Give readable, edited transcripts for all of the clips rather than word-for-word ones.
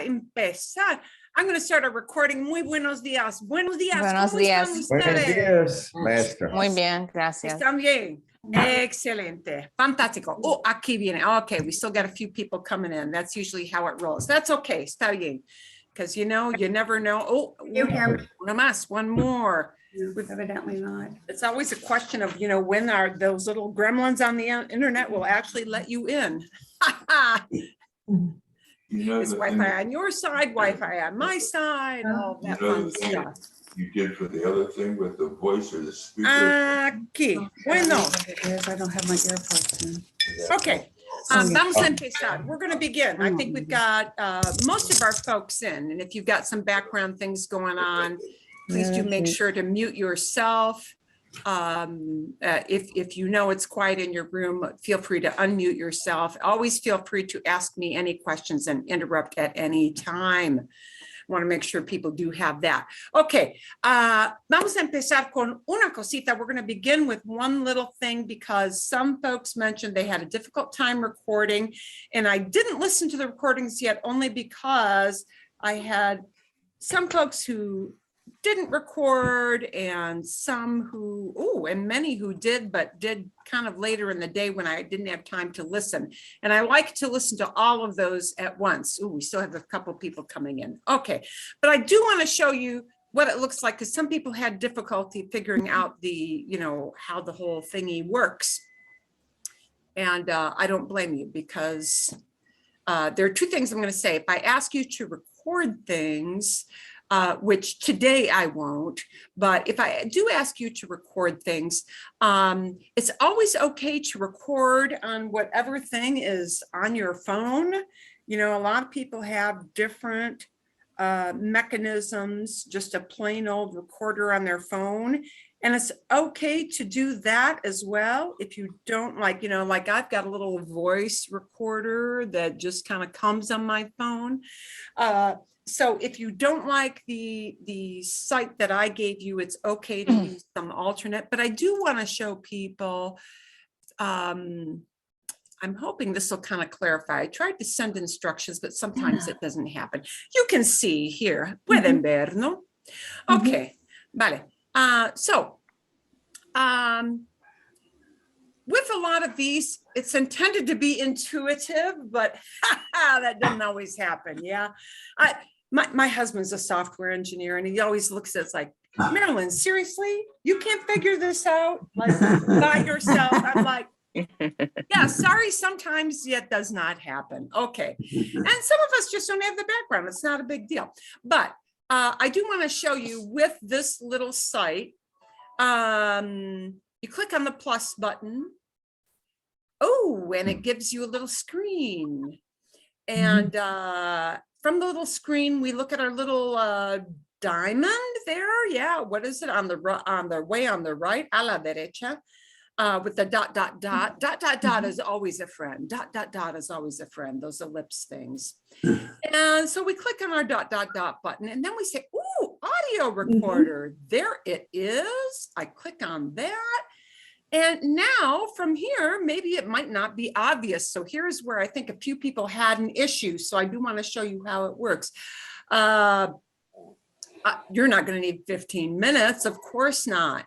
empezar. I'm going to start a recording. Muy buenos días. Buenos días. Buenos ¿Cómo días. están Buenos ustedes? días, maestra. Muy bien, gracias. ¿Están bien? Excelente. Fantástico. Oh, aquí viene. Okay, we still got a few people coming in. That's usually how it rolls. That's okay. Está bien. Because, you know, you never know. Oh, una más, one more. Evidently not. It's always a question of, you know, when are those little gremlins on the internet will actually let you in. You know, Is the Wi-Fi thing- on your side, Wi-Fi on my side, all you that know fun the thing stuff. you did for the other thing with the voice or the speaker. Aquí, bueno. I don't have my earplugs in. Okay, vamos a empezar. We're going to begin. I think we've got most of our folks in, and if you've got some background things going on, please do make sure to mute yourself. If you know it's quiet in your room, feel free to unmute yourself. Always feel free to ask me any questions and interrupt at any time. I want to make sure people do have that. Okay, vamos a empezar con una cosita. We're going to begin with one little thing because some folks mentioned they had a difficult time recording, and I didn't listen to the recordings yet only because I had some folks who didn't record and some who, oh, and many who did, but did kind of later in the day when I didn't have time to listen. And I like to listen to all of those at once. Oh, we still have a couple people coming in. Okay, but I do want to show you what it looks like because some people had difficulty figuring out the, you know, how the whole thingy works. And I don't blame you because there are two things I'm going to say. If I ask you to record things, which today I won't, but if I do ask you to record things, it's always okay to record on whatever thing is on your phone. You know, a lot of people have different mechanisms, just a plain old recorder on their phone. And it's okay to do that as well. If you don't like, you know, like I've got a little voice recorder that just kind of comes on my phone. So if you don't like the site that I gave you, it's okay to use some alternate, but I do want to show people, I'm hoping this will kind of clarify. I tried to send instructions, but sometimes it doesn't happen. You can see here, pueden ver, ¿no? Okay, vale. With a lot of these, it's intended to be intuitive, but that doesn't always happen, yeah? My husband's a software engineer and he always looks at it's like, Marilyn, seriously? You can't figure this out like by yourself? I'm like, yeah, sorry, sometimes it does not happen. Okay. And some of us just don't have the background. It's not a big deal. But I do want to show you with this little site, you click on the plus button. Oh, and it gives you a little screen. And from the little screen, we look at our little diamond there. Yeah, what is it on the way on the right, a la derecha, with the dot, dot, dot. Dot, dot, dot is always a friend. Dot, dot, dot is always a friend, those ellipse things. And so we click on our dot, dot, dot button, and then we say, ooh, audio recorder. There it is. I click on that. And now from here, maybe it might not be obvious. So here's where I think a few people had an issue. So I do want to show you how it works. You're not going to need 15 minutes. Of course not.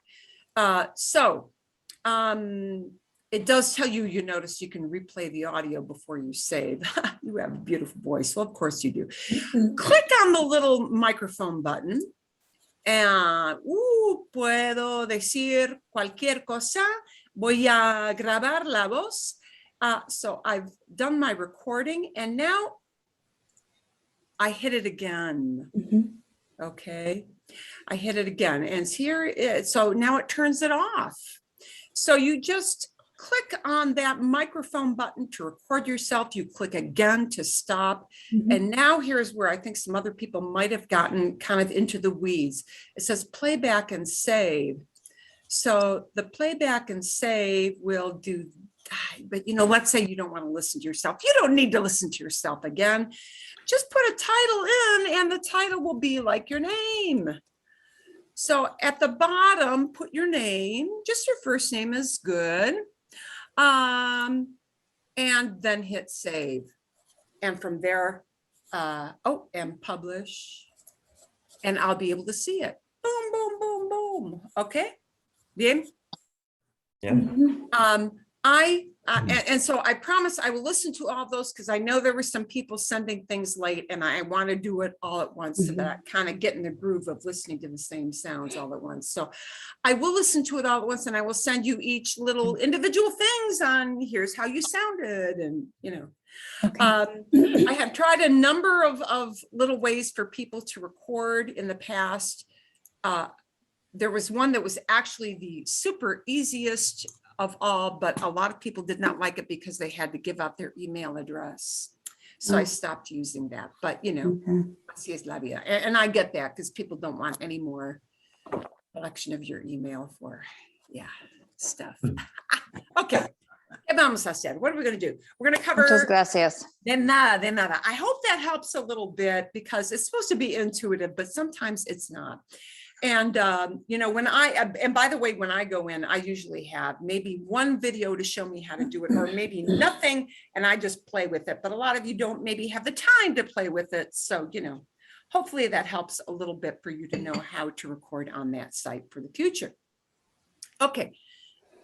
It does tell you, you notice you can replay the audio before you save. You have a beautiful voice. Well, of course you do. Click on the little microphone button. And puedo decir cualquier cosa. Voy a grabar la voz. So I've done my recording and now I hit it again. Okay, I hit it again and here it is. So now it turns it off. So you just click on that microphone button to record yourself. You click again to stop. And now here's where I think some other people might have gotten kind of into the weeds. It says playback and save. So the playback and save will do, but you know, let's say you don't want to listen to yourself. You don't need to listen to yourself again. Just put a title in and the title will be like your name. So at the bottom, put your name, just your first name is good. And then hit save. And from there, and publish. And I'll be able to see it. Boom, boom, boom, boom. Okay. Bien. Yeah. And so I promise I will listen to all those because I know there were some people sending things late and I want to do it all at once so that I kind of get in the groove of listening to the same sounds all at once. So I will listen to it all at once and I will send you each little individual things on here's how you sounded and, you know. I have tried a number of little ways for people to record in the past. There was one that was actually the super easiest of all, but a lot of people did not like it because they had to give out their email address. So I stopped using that, but you know, así es la vida. And I get that because people don't want any more collection of your email for, stuff. Okay. ¿Qué vamos a hacer? What are we going to do? We're going to cover. Muchas gracias. De nada, de nada. I hope that helps a little bit because it's supposed to be intuitive, but sometimes it's not. And, you know, and by the way, when I go in, I usually have maybe one video to show me how to do it, or maybe nothing, and I just play with it. But a lot of you don't maybe have the time to play with it. So, you know, hopefully that helps a little bit for you to know how to record on that site for the future. Okay.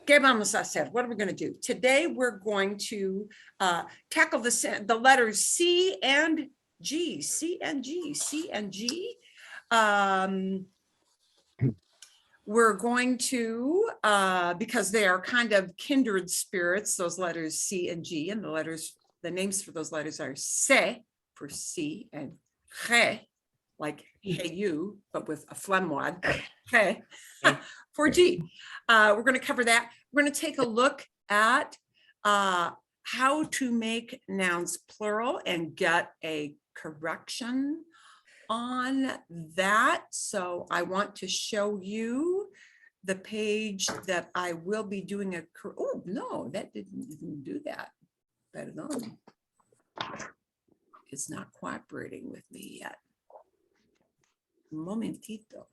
¿Qué vamos a hacer? What are we going to do? Today, we're going to tackle the letters C and G, C and G, C and G. We're going to, because they are kind of kindred spirits, those letters C and G, and the names for those letters are C for C and G, like hey you, but with a phlegm wad, G for G. We're going to cover that. We're going to take a look at how to make nouns plural and get a correction on that. So I want to show you the page that I will be doing oh no, that didn't even do that. Perdón. It's not cooperating with me yet. Un momentito.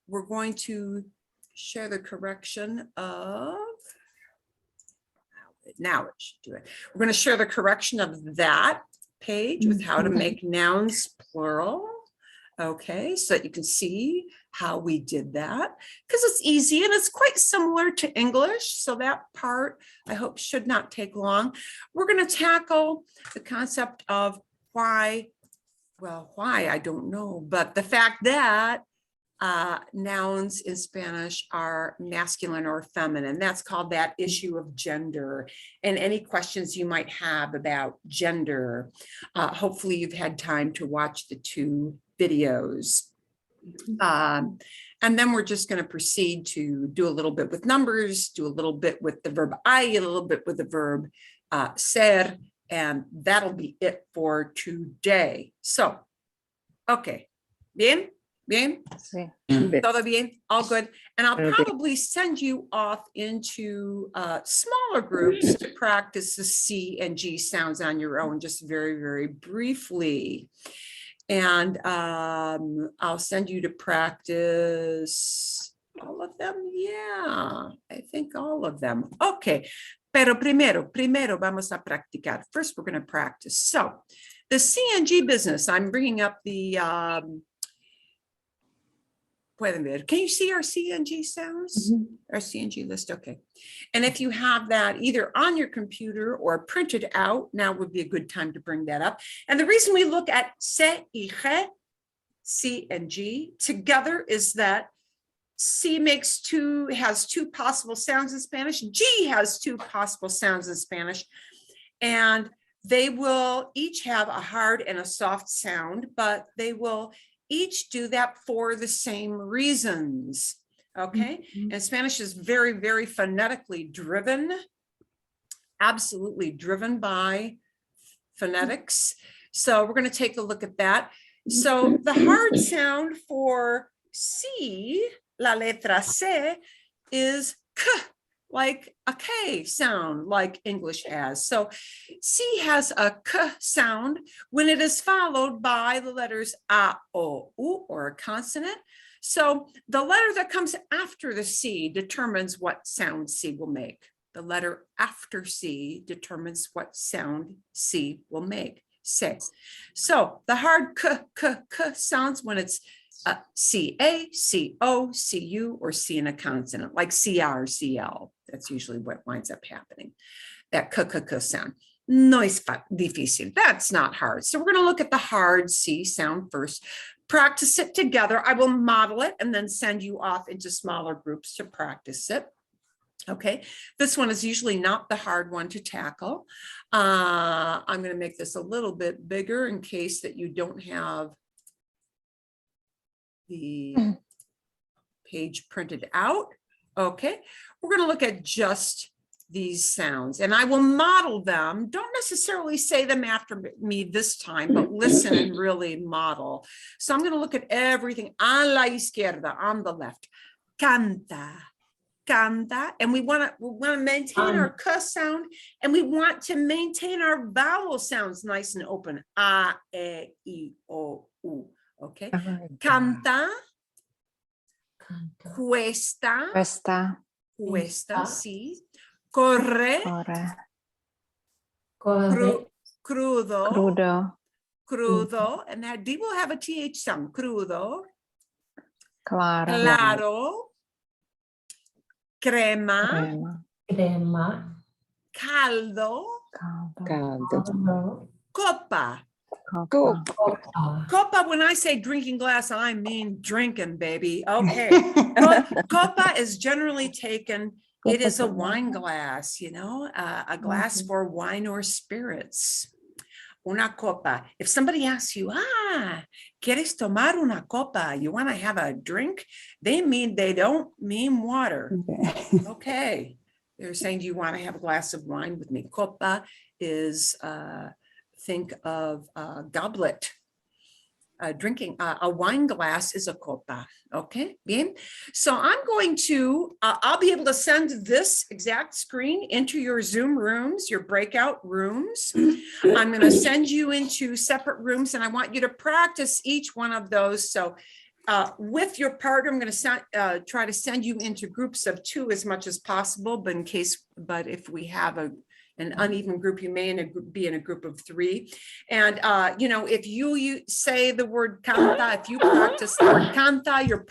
We're going to share the correction of, now it should do it. We're going to share the correction of that page with how to make nouns plural. Okay, so that you can see how we did that because it's easy and it's quite similar to English. So that part I hope should not take long. We're going to tackle the concept of why, well, why, I don't know, but the fact that nouns in Spanish are masculine or feminine. That's called that issue of gender and any questions you might have about gender. Hopefully you've had time to watch the 2 videos. And then we're just going to proceed to do a little bit with numbers, do a little bit with the verb hay, a little bit with the verb ser, and that'll be it for today. So, okay, bien? Bien? Sí. Todo bien? All good. And I'll probably send you off into smaller groups to practice the C and G sounds on your own, just very, very briefly. And I'll send you to practice all of them. Yeah, I think all of them. Okay. Pero primero vamos a practicar. First, we're going to practice. So the C and G business, I'm bringing up the pueden ver. Can you see our C and G sounds? Our C and G list, okay. And if you have that either on your computer or printed out, now would be a good time to bring that up. And the reason we look at C y G, C and G together is that C has 2 possible sounds in Spanish. G has 2 possible sounds in Spanish. And they will each have a hard and a soft sound, but they will each do that for the same reasons. Okay. And Spanish is very, very phonetically driven, absolutely driven by phonetics. So we're going to take a look at that. So the hard sound for C, la letra C, is K, like a K sound, like English has. So C has a K sound when it is followed by the letters A, O, U, or a consonant. So the letter that comes after the C determines what sound C will make. The letter after C determines what sound C will make. say. So the hard k sounds when it's C-A, C-O, C-U, or C in a consonant, like C-R, C-L. That's usually what winds up happening. That k sound. No es difícil. That's not hard. So we're going to look at the hard C sound first. Practice it together. I will model it and then send you off into smaller groups to practice it. Okay, this one is usually not the hard one to tackle. I'm going to make this a little bit bigger in case that you don't have the page printed out. Okay, we're going to look at just these sounds and I will model them. Don't necessarily say them after me this time, but listen and really model. So I'm going to look at everything a la izquierda, on the left. Canta. Canta, and we want to maintain our k sound, and we want to maintain our vowel sounds nice and open. A, E, I, O, U. Okay. Canta. Cuesta. Cuesta. Sí. Corre. Crudo. Crudo. And that D will have a TH sound. Crudo. Claro. Crema. Caldo. Copa. Copa, when I say drinking glass, I mean drinking, baby. Okay. Copa is generally taken, it is a wine glass, you know, a glass for wine or spirits. Una copa. If somebody asks you, ¿quieres tomar una copa? You want to have a drink? They don't mean water. Okay. They're saying, do you want to have a glass of wine with me? Copa is, think of a goblet. Drinking a wine glass is a copa. Okay, bien. So I'm going to, I'll be able to send this exact screen into your Zoom rooms, your breakout rooms. I'm going to send you into separate rooms and I want you to practice each one of those. So with your partner, I'm going to try to send you into groups of 2 as much as possible, but if we have an uneven group, you may be in a group of 3. And, you know, if you say the word canta, if you practice the word canta, your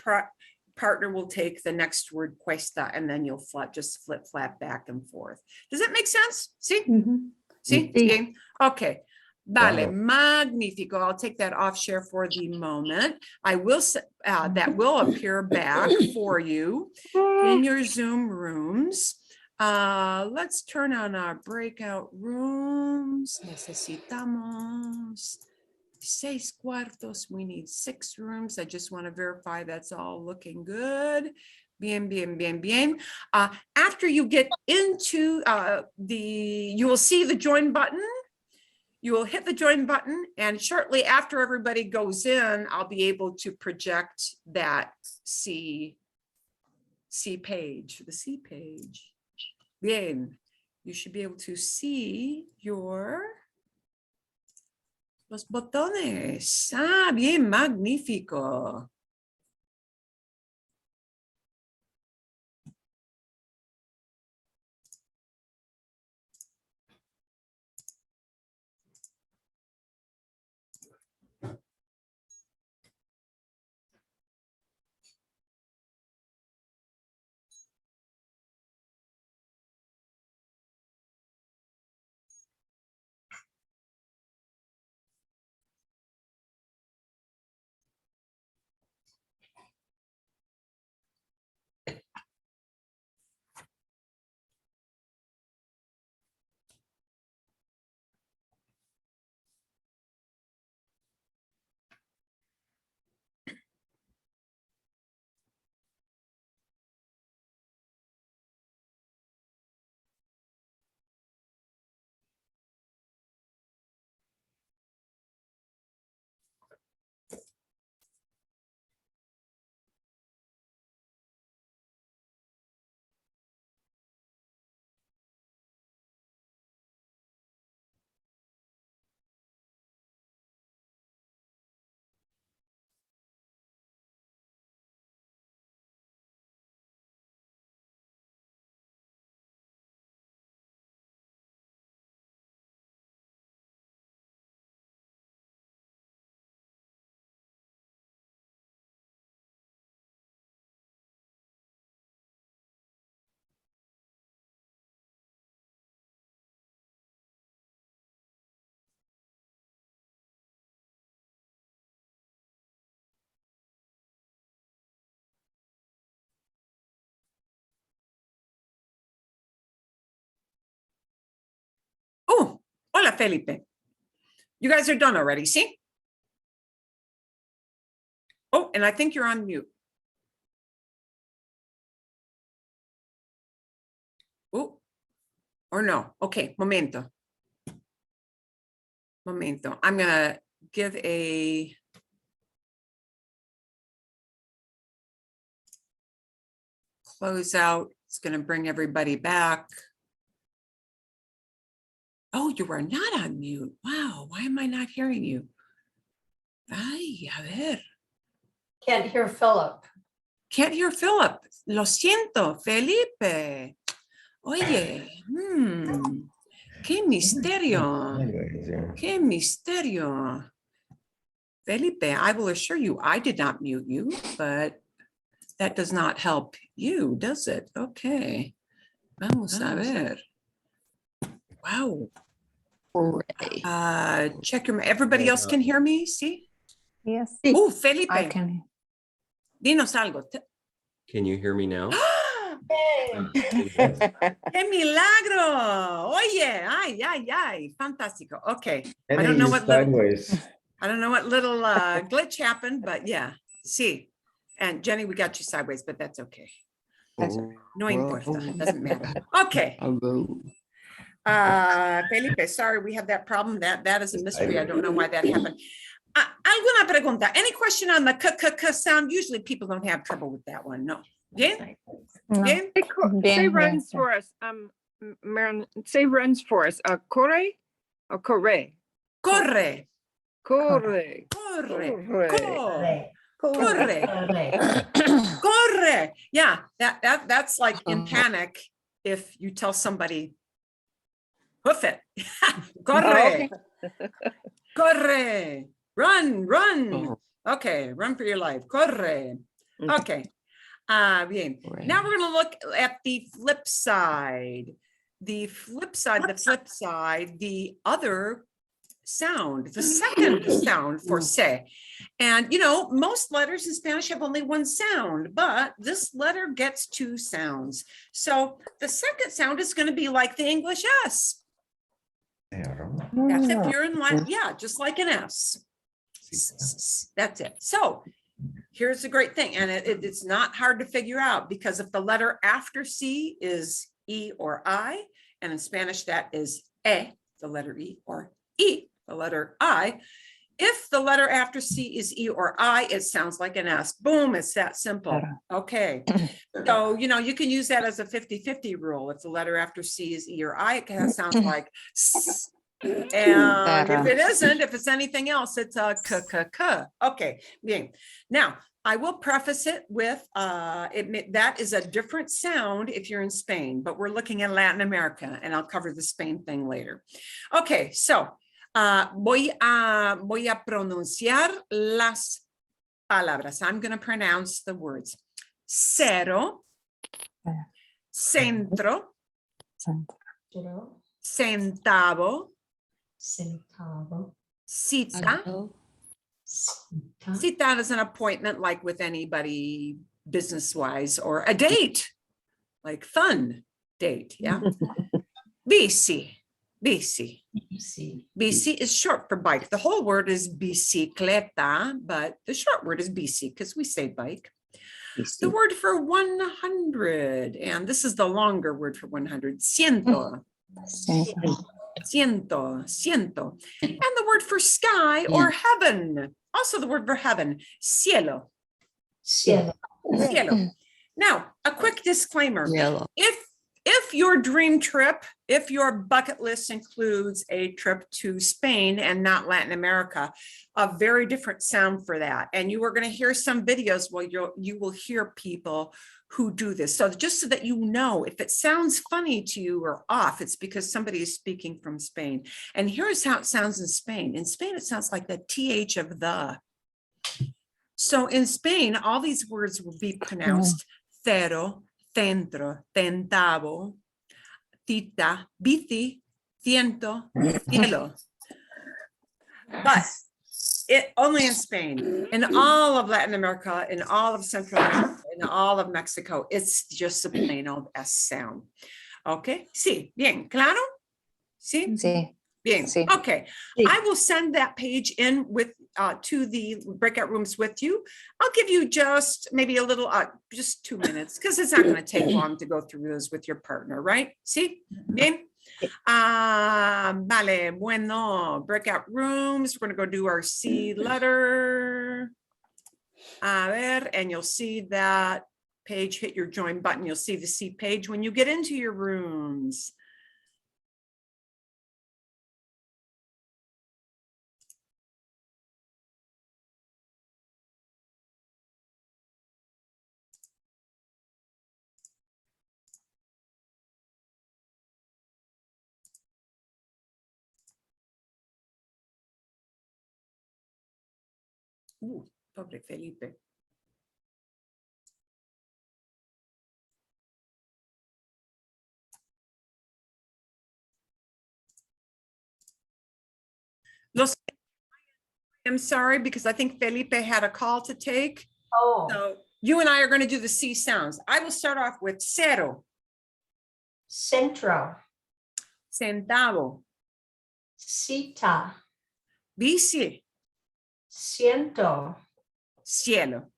partner will take the next word cuesta, and then you'll just flip-flap back and forth. Does that make sense? See? See? Sí. Okay. Vale, magnifico. I'll take that off share for the moment. I will, that will appear back for you in your Zoom rooms. Let's turn on our breakout rooms. Necesitamos 6 cuartos. We need 6 rooms. I just want to verify that's all looking good. Bien, bien, bien, bien. After you get into you will see the join button. You will hit the join button, and shortly after everybody goes in, I'll be able to project that C page, the C page. Bien, you should be able to see los botones. Bien, magnífico. Mira, Felipe. You guys are done already, see? Oh, and I think you're on mute. Oh, or no. Okay, momento. Momento. I'm going to give a close out. It's going to bring everybody back. Oh, you are not on mute. Wow, why am I not hearing you? Ay, a ver. Can't hear Philip. Can't hear Philip. Lo siento, Felipe. Oye, qué misterio. Qué misterio. Felipe, I will assure you, I did not mute you, but that does not help you, does it? Okay. Vamos a ver. Wow. Check your, everybody else can hear me, see? Yes, Oh, Felipe, I can. dinos algo. Can you hear me now? ¡Qué milagro! Oye, ay, ay, ay, fantástico. Okay. I don't know what little glitch happened, but yeah, see. And Jenny, we got you sideways, but that's okay. No importa, it doesn't matter. Okay. Felipe, sorry, we have that problem. That is a mystery. I don't know why that happened. Alguna pregunta? Any question on the k sound? Usually people don't have trouble with that one. No. Bien? No. Bien? Say Bien, runs bien. for us. Marilyn, say runs for us. Corre or corre? Corre. Corre. Corre. Corre. Corre. Corre. Yeah, that's like in panic if you tell somebody, hoof it. Corre. Corre. Run. Okay, run for your life. Corre. Okay. Bien. Now we're going to look at the flip side. The other sound, the second sound for se. And, you know, most letters in Spanish have only one sound, but this letter gets two sounds. So the second sound is going to be like the English S. That's if you're in line. Yeah, just like an S. That's it. So here's the great thing. And it's not hard to figure out because if the letter after C is E or I, and in Spanish that is E, the letter E, or E, the letter I. If the letter after C is E or I, it sounds like an S. Boom, it's that simple. Okay. So, you know, you can use that as a 50-50 rule. If the letter after C is E or I, it kind of sounds like S. And if it isn't, if it's anything else, it's a k. Okay, bien. Now, I will preface it with that is a different sound if you're in Spain, but we're looking at Latin America, and I'll cover the Spain thing later. Okay, so voy a pronunciar las palabras. I'm going to pronounce the words. Cero, centro, centavo, cita. Cita is an appointment like with anybody business-wise, or a date, like fun date, yeah. Bici. Bici is short for bike. The whole word is bicicleta, but the short word is bici because we say bike. The word for 100, and this is the longer word for 100, ciento. Ciento. And the word for sky or heaven. Also the word for heaven, cielo. Cielo. Now, a quick disclaimer. If your dream trip, if your bucket list includes a trip to Spain and not Latin America, a very different sound for that. And you are going to hear some videos where you will hear people who do this. So just so that you know, if it sounds funny to you or off, it's because somebody is speaking from Spain. And here's how it sounds in Spain. In Spain, it sounds like the TH of the. So in Spain, all these words will be pronounced cero, centro, centavo, tita, bici, ciento, cielo. But it only in Spain, in all of Latin America, in all of Central America, in all of Mexico, it's just a plain old S sound. Okay, sí, bien, claro? Sí? Sí. Bien. Sí. Okay. Sí. I will send that page in with to the breakout rooms with you. I'll give you just maybe a little just 2 minutes because it's not going to take long to go through those with your partner, right? See? Bien. Vale, bueno, breakout rooms. We're going to go do our C letter. A ver, and you'll see that page, hit your join button. You'll see the C page when you get into your rooms. Pobre Felipe. I'm sorry because I think Felipe had a call to take. Oh, So you and I are going to do the C sounds. I will start off with cero, centro, centavo, cita, bici, ciento, cielo.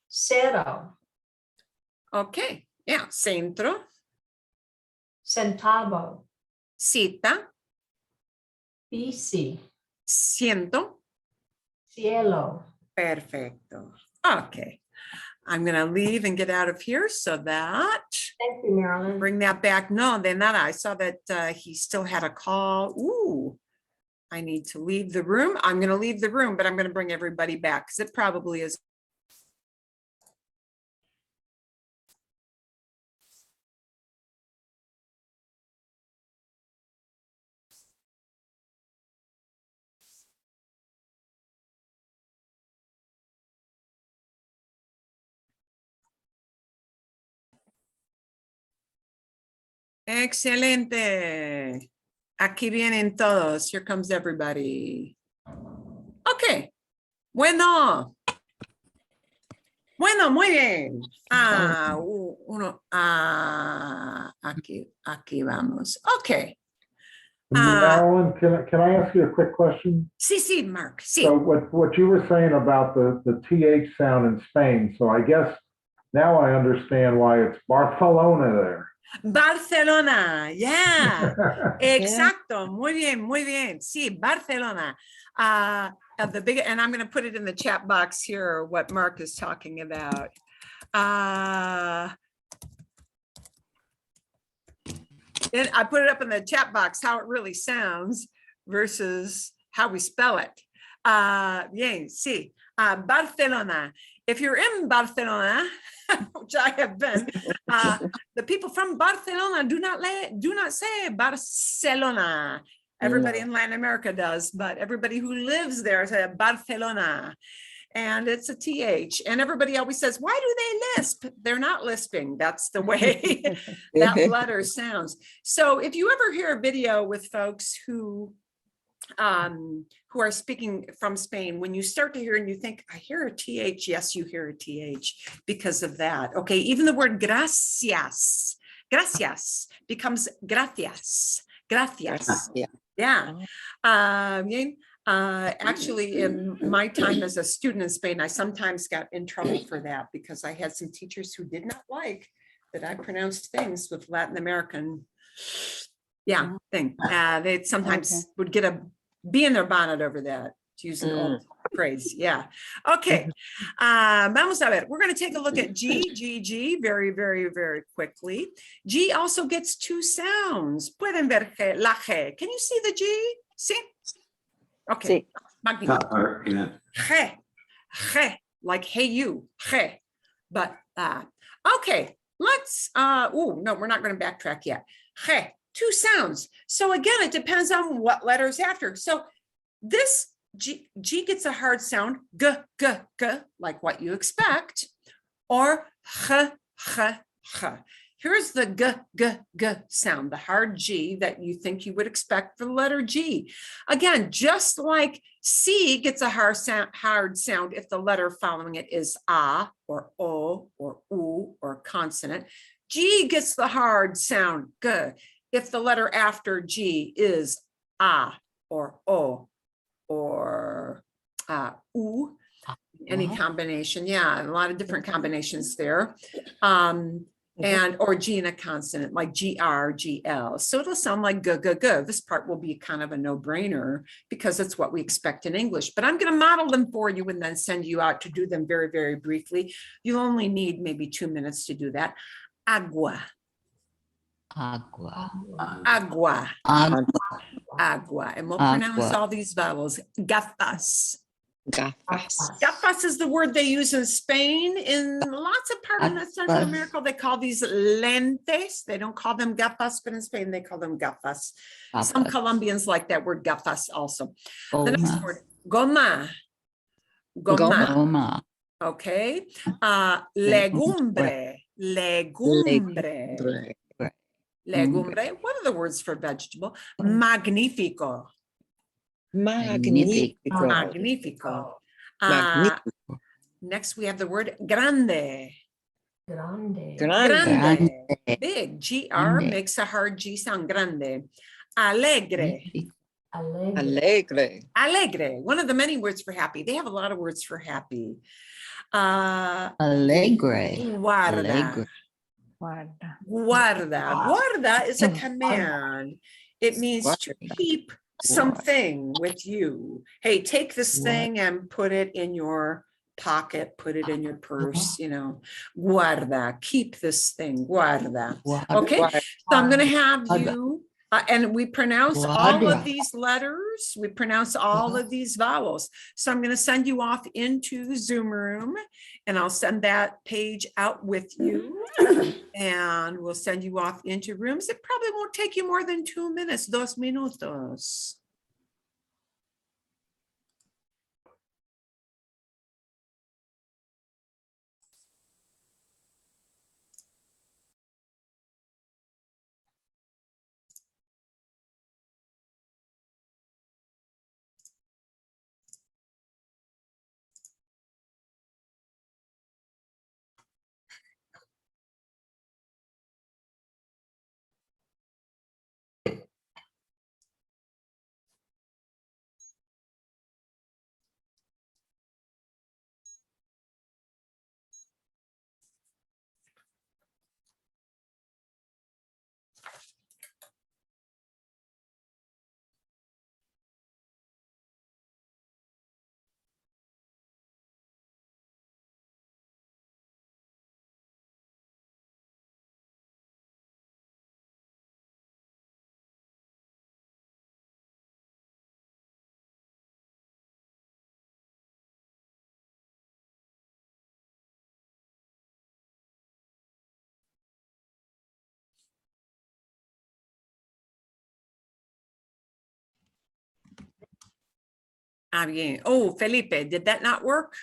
cero, Okay, yeah, centro, centavo, cita, bici, ciento. cielo. Perfecto. Okay. I'm going to leave and get out of here so that Thank you, Marilyn. bring that back. No, de nada. I saw that he still had a call. Ooh, I need to leave the room. I'm going to leave the room, but I'm going to bring everybody back because it probably is. Excelente. Aquí vienen todos. Here comes everybody. Okay. Bueno. Bueno, muy bien. Aquí vamos. Okay. Marilyn, can I ask you a quick question? Sí, Mark. Sí. So what you were saying about the TH sound in Spain, so I guess now I understand why it's Barcelona there. Barcelona, yeah. Exacto. Muy bien, muy bien. Sí, Barcelona. Of the big, and I'm going to put it in the chat box here, what Mark is talking about. And I put it up in the chat box, how it really sounds versus how we spell it. Bien, sí. Barcelona. If you're in Barcelona, which I have been, the people from Barcelona do not say Barcelona. Everybody in Latin America does, but everybody who lives there says Barcelona. And it's a TH. And everybody always says, why do they lisp? They're not lisping. That's the way that letter sounds. So if you ever hear a video with folks who are speaking from Spain, when you start to hear and you think, I hear a TH, yes, you hear a TH because of that. Okay, even the word gracias becomes gracias. Yeah. Actually, in my time as a student in Spain, I sometimes got in trouble for that because I had some teachers who did not like that I pronounced things with Latin American, thing. They sometimes would get a bee in their bonnet over that, to use an old phrase. Yeah. Okay. Vamos a ver. We're going to take a look at G very, very, very quickly. G also gets two sounds. Pueden ver la G. Can you see the G? Sí. Okay. Yeah. G, like hey you, G. But okay, let's no, we're not going to backtrack yet. G, two sounds. So again, it depends on what letters after. So this G gets a hard sound, g, like what you expect, or h. Here's the g sound, the hard G that you think you would expect for the letter G. Again, just like C gets a hard sound if the letter following it is A or O or U or consonant, G gets the hard sound G. if the letter after G is A or O or U, any combination. Yeah, a lot of different combinations there. And or G in a consonant like GR, GL. So it'll sound like g, g, g. This part will be kind of a no-brainer because it's what we expect in English. But I'm going to model them for you and then send you out to do them very, very briefly. You only need maybe 2 minutes to do that. Agua, Agua. agua, Agua. agua. And we'll Agua. pronounce all these vowels. Gafas. Gafas. Gafas is the word they use in Spain. In lots of parts of Central Gafas. America, they call these lentes. They don't call them gafas, but in Spain, they call them gafas. Some Gafas. Colombians like that word gafas also. The next Goma. word, goma. Goma. Goma. Okay. Legumbre. Legumbre. Legumbre. What are the words for vegetable? Magnifico. Magnifico. Magnifico. Magnifico. Next, we have the word grande. Grande. Grande. Big. GR Grande. makes a hard G sound. Grande. Alegre. Alegre. Alegre. Alegre. One of the many words for happy. They have a lot of words for happy. Alegre. Guarda. Alegre. Guarda. Guarda. Guarda is a command. It means to Guarda. keep something with you. Hey, take this thing and put it in your pocket, put it in your purse, you know. Guarda, keep this thing, guarda. Okay, Guarda. so I'm going to have you, and we pronounce all Guarda. of these letters, we pronounce all of these vowels. So I'm going to send you off into Zoom room, and I'll send that page out with you. And we'll send you off into rooms. It probably won't take you more than 2 minutes, 2 minutos. Bien. Oh, Felipe, did that not work?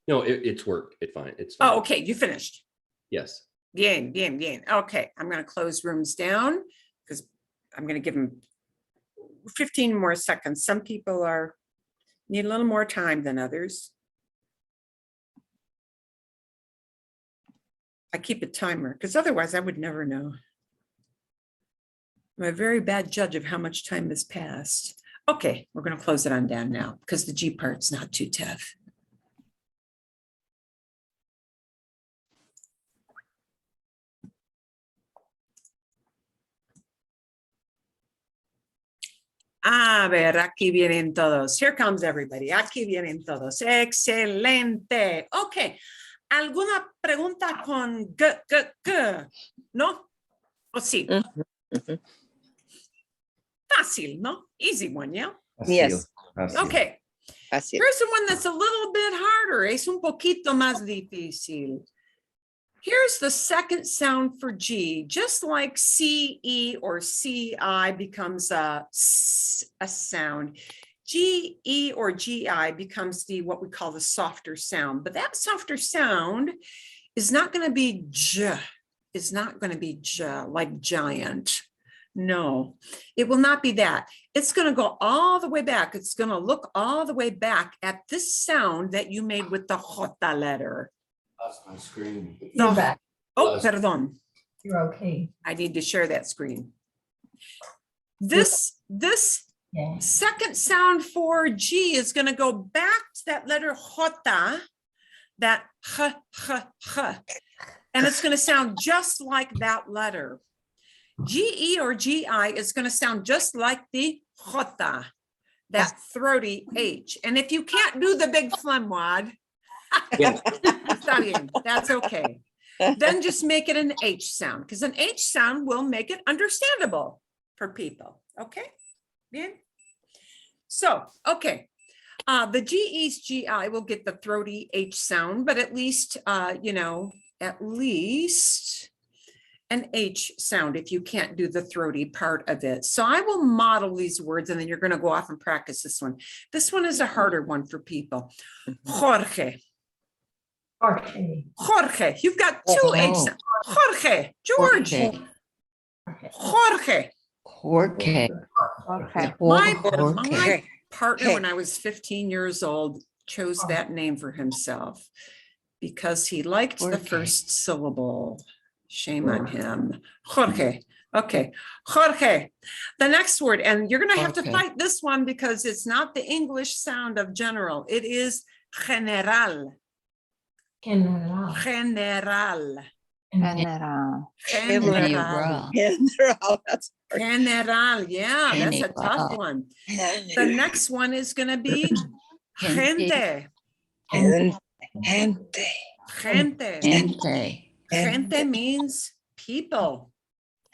No, it's worked. It's fine. It's fine. Oh, okay, you finished. Yes. Bien, bien, bien. Okay, I'm going to close rooms down because I'm going to give them 15 more seconds. Some people need a little more time than others. I keep a timer because otherwise I would never know. I'm a very bad judge of how much time has passed. Okay, we're going to close it on down now because the G part's not too tough. A ver, aquí vienen todos. Here comes everybody. Aquí vienen todos. Excelente. Ok. ¿Alguna pregunta con g? ¿No? ¿O sí? Mhm. Fácil, ¿no? Easy one, yeah? Yes. Okay. Así es. Here's the one that's a little bit harder. Es un poquito más difícil. Here's the second sound for G, just like CE or CI becomes a sound. GE or GI becomes what we call the softer sound, but that softer sound is not going to be J. It's not going to be J like giant. No, it will not be that. It's going to go all the way back. It's going to look all the way back at this sound that you made with the J letter. Lost my screen. You're back. Oh, perdón. You're okay. I need to share that screen. This Yeah. second sound for G is going to go back to that letter jota, that h, and it's going to sound just like that letter. GE or GI is going to sound just like the jota, that throaty H. And if you can't do the big phlegm wad, Yeah. está bien, that's okay. Then just make it an H sound, because an H sound will make it understandable for people. Okay, bien. So, okay, the GE's GI will get the throaty H sound, but at least, at least an H sound if you can't do the throaty part of it. So I will model these words and then you're going to go off and practice this one. This one is a harder one for people. Jorge. Jorge. Jorge. You've got two H sounds. Jorge. George. Jorge. Jorge. My partner, when I was 15 years old, chose that name for himself because he liked the Jorge. first syllable. Shame on him. Jorge. Okay. Jorge. The next word, and you're going to have to Okay. fight this one because it's not the English sound of general. It is general. General. General. General. General. General. That's General. Yeah, that's a tough one. The next one is going to be gente. Gente. Gente. Gente. Gente means people.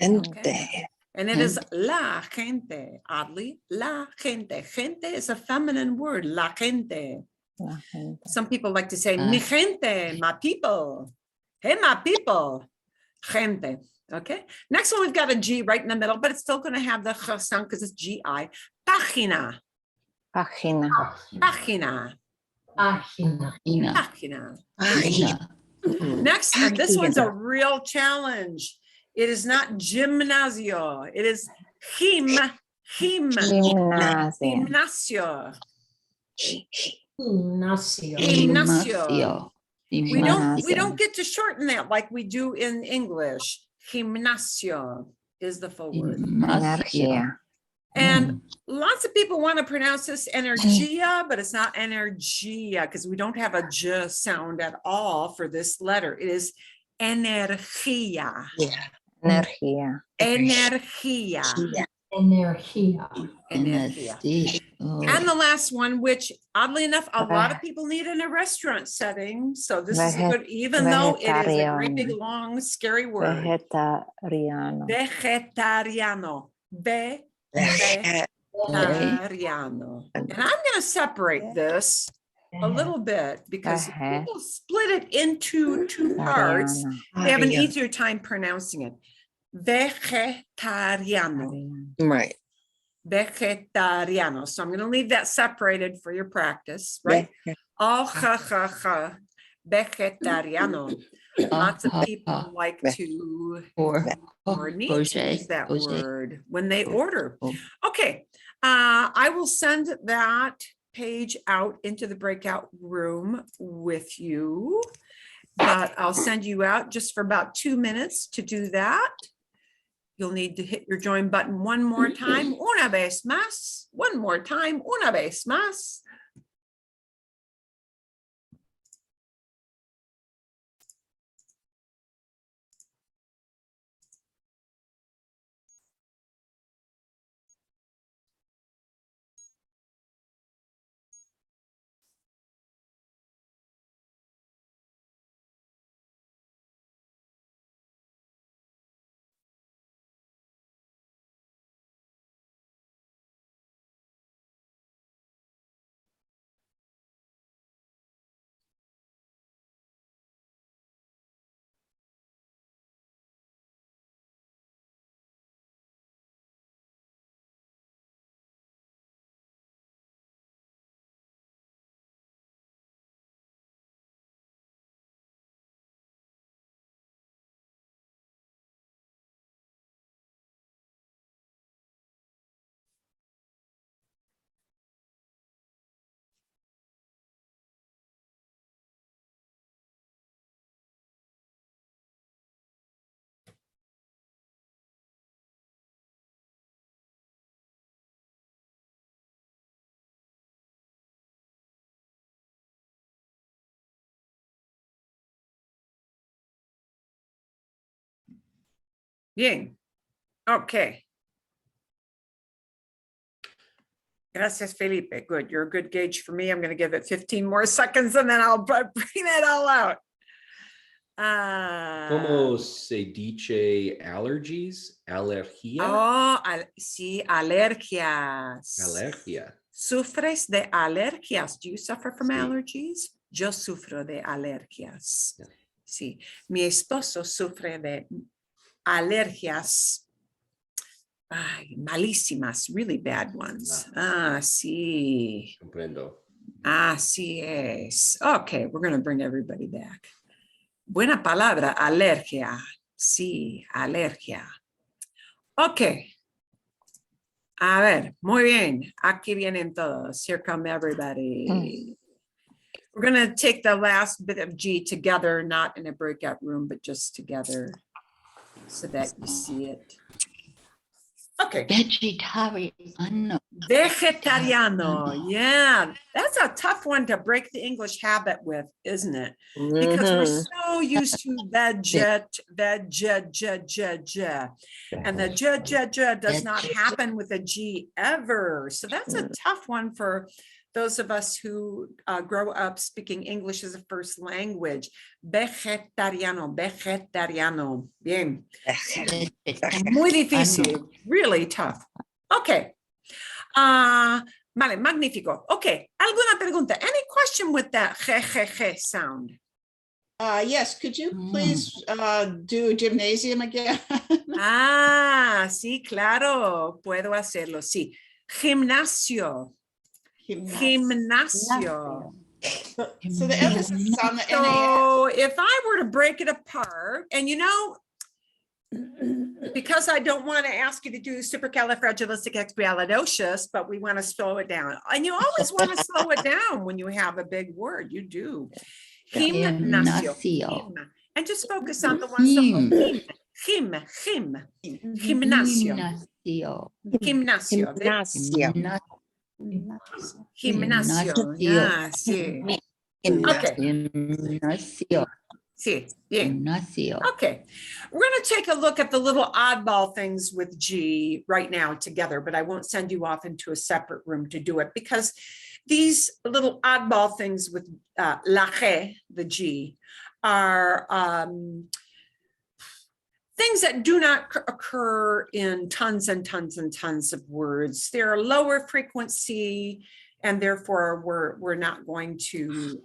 Okay. And it is la gente. Oddly, la gente. Gente is a feminine word. La gente. Some people like to say mi gente, my people. Hey, my people. Gente. Okay. Next one, we've got a G right in the middle, but it's still going to have the ch sound because it's GI. Página. Página. Página. Página. Página. Página. Next, and this one's a real challenge. It is not gimnasio. It is Gimnasia. gimnasio. Ignacio. Gimnasio. We don't Gimnasia. get to shorten that like we do in English. Gimnasio is the full word. Energía. And lots of people want to pronounce this energia, but it's not energia because we don't have a j sound at all for this letter. It is energia. Energía. Energia. Energía. Energia. And the last one, which oddly enough, a lot of people need in a restaurant setting. So this is a good, even though it is a great big long scary word. Vegetariano. Vegetariano. Vegetariano. And I'm going to separate this a little bit because people split it into two parts. They have an easier time pronouncing it. Vegetariano. right. Vegetariano. So I'm going to leave that separated for your practice, right? All vegetariano. Lots of people like to or need to use that word when they order. Okay, I will send that page out into the breakout room with you, but I'll send you out just for about 2 minutes to do that. You'll need to hit your join button one more time. Una vez más. One more time. Una vez más. Bien. Okay. Gracias, Felipe. Good. You're a good gauge for me. I'm going to give it 15 more seconds and then I'll bring it all out. Como se dice allergies? Alergia? Oh, sí, alergias. Alergia. ¿Sufres de alergias? Do you suffer from Sí. allergies? Yo sufro de alergias. Yeah. Sí. Mi esposo sufre de alergias. Ay, malísimas, really bad ones. Ah, sí. Comprendo. Así es. Okay, we're going to bring everybody back. Buena palabra, alergia. Sí, alergia. Okay. A ver, muy bien. Aquí vienen todos. Here come everybody. We're going to take the last bit of G together, not in a breakout room, but just together so that you see it. Okay. Vegetariano. Vegetariano. Yeah, that's a tough one to break the English habit with, isn't it? Because we're so used to and the does not happen with a G ever. So that's a tough one for those of us who grow up speaking English as a first language. Vegetariano, vegetariano. Bien. Muy difícil, really tough. Okay. Vale, magnífico. Okay, ¿alguna pregunta? Any question with that je sound? Yes, could you please do gymnasium again? Sí, claro, puedo hacerlo, sí. Gimnasio. Gimnasio. So the emphasis is on the NAS. So if I were to break it apart, and you know, because I don't want to ask you to do supercalifragilisticexpialidocious, but we want to slow it down. And you always want to slow it down when you have a big word. You do. Gimnasio. Gim. And just focus on the ones that Gim. Gimnasio. Gimnasio. Gimnasio. Yeah, sí. Okay. Sí, bien. Okay, we're going to take a look at the little oddball things with G right now together, but I won't send you off into a separate room to do it because these little oddball things with la G, the G, are things that do not occur in tons and tons and tons of words. They're lower frequency, and therefore we're not going to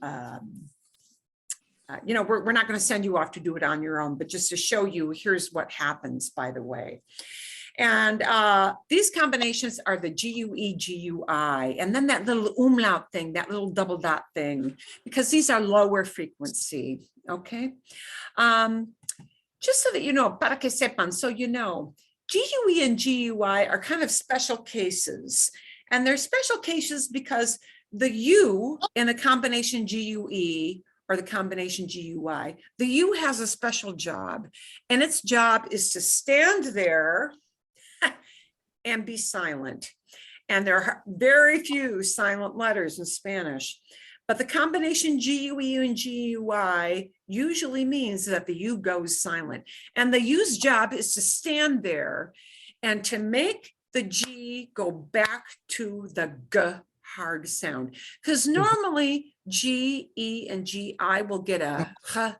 we're not going to send you off to do it on your own, but just to show you, here's what happens, by the way. And these combinations are the GUE, GUI, and then that little umlaut thing, that little double dot thing, because these are lower frequency, okay? Just so that you know, para que sepan, so you know, GUE and GUI are kind of special cases. And they're special cases because the U in a combination GUE or the combination GUI, the U has a special job, and its job is to stand there and be silent. And there are very few silent letters in Spanish, but the combination GUE and GUI usually means that the U goes silent. And the U's job is to stand there and to make the G go back to the G hard sound, because normally G, E, and G, I will get a h,